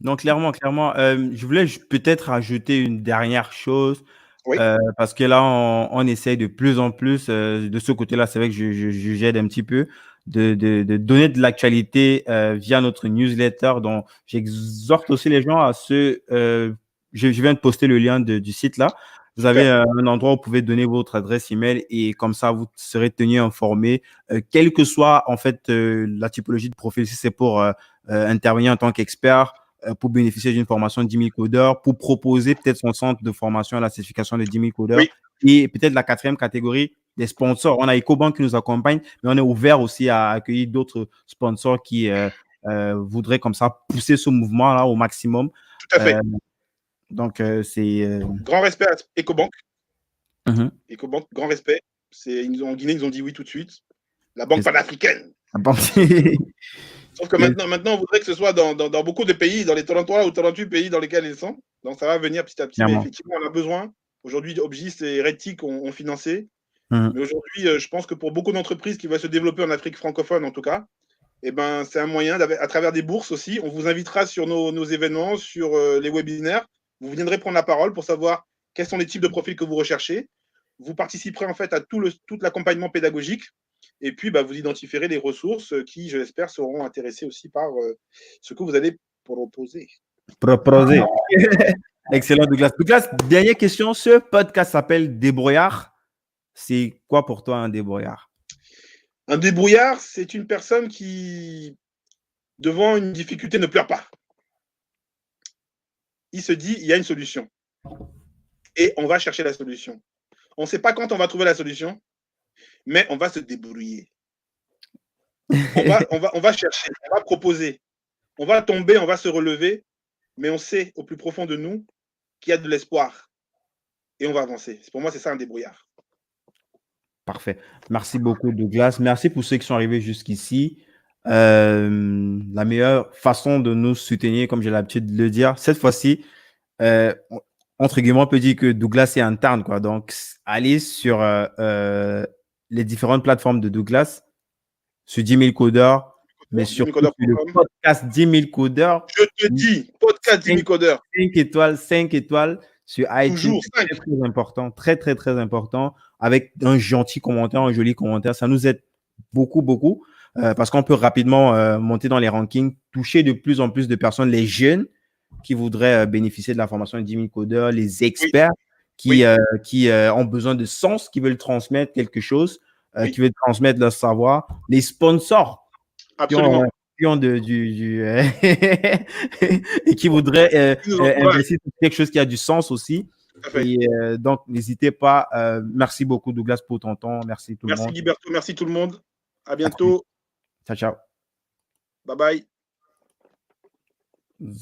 Donc, clairement. Je voulais peut-être ajouter une dernière chose.
Oui.
Parce que là, on essaye de plus en plus, de ce côté-là, c'est vrai que j'aide un petit peu, de donner de l'actualité via notre newsletter. Donc, j'exhorte aussi les gens à je viens de poster le lien du site là. Vous avez un endroit où vous pouvez donner votre adresse email et comme ça, vous serez tenu informé, quelle que soit en fait la typologie de profil. Si c'est pour intervenir en tant qu'expert, pour bénéficier d'une formation de 10 000 codeurs, pour proposer peut-être son centre de formation à la certification de 10 000 codeurs. Oui. Et peut-être la 4e catégorie, des sponsors. On a EcoBank qui nous accompagne, mais on est ouvert aussi à accueillir d'autres sponsors qui voudraient comme ça pousser ce mouvement-là au maximum.
Tout à fait.
Donc, c'est…
Grand respect à EcoBank. EcoBank, grand respect. En Guinée, ils ont dit oui tout de suite. La banque panafricaine. Sauf que maintenant, on voudrait que ce soit dans beaucoup de pays, dans les 33 ou 38 pays dans lesquels ils sont. Donc, ça va venir petit à petit. Mais effectivement, on a besoin. Aujourd'hui, Obgis et Redtic ont financé. Mais aujourd'hui, je pense que pour beaucoup d'entreprises qui veulent se développer en Afrique francophone, en tout cas, c'est un moyen, à travers des bourses aussi. On vous invitera sur nos événements, sur les webinaires. Vous viendrez prendre la parole pour savoir quels sont les types de profils que vous recherchez. Vous participerez en fait à tout l'accompagnement pédagogique. Et puis, vous identifierez les ressources qui, je l'espère, seront intéressées aussi par ce que vous allez proposer.
Excellent, Douglas. Douglas, dernière question. Ce podcast s'appelle Débrouillard. C'est quoi pour toi un débrouillard?
Un débrouillard, c'est une personne qui, devant une difficulté, ne pleure pas. Il se dit, il y a une solution. Et on va chercher la solution. On ne sait pas quand on va trouver la solution, mais on va se débrouiller. On va chercher, on va proposer. On va tomber, on va se relever, mais on sait au plus profond de nous qu'il y a de l'espoir. Et on va avancer. Pour moi, c'est ça un débrouillard.
Parfait. Merci beaucoup, Douglas. Merci pour ceux qui sont arrivés jusqu'ici. La meilleure façon de nous soutenir, comme j'ai l'habitude de le dire, cette fois-ci, entre guillemets, on peut dire que Douglas est interne, quoi. Donc, allez sur les différentes plateformes de Douglas, sur 10 000 codeurs, mais surtout sur le podcast 10 000 codeurs.
Je te dis, podcast 10 000 codeurs.
5 étoiles sur iTunes.
Toujours 5.
Très, très important. Très, très, très important. Avec un gentil commentaire, un joli commentaire. Ça nous aide beaucoup, beaucoup. Parce qu'on peut rapidement monter dans les rankings, toucher de plus en plus de personnes, les jeunes qui voudraient bénéficier de la formation de 10 000 codeurs, les experts qui ont besoin de sens, qui veulent transmettre quelque chose, qui veulent transmettre leur savoir, les sponsors
Absolument.
qui ont et qui voudraient investir dans quelque chose qui a du sens aussi. Et donc, n'hésitez pas. Merci beaucoup, Douglas, pour ton temps. Merci tout le monde.
Merci, Liberto. Merci tout le monde. À bientôt.
Ciao, ciao.
Bye bye.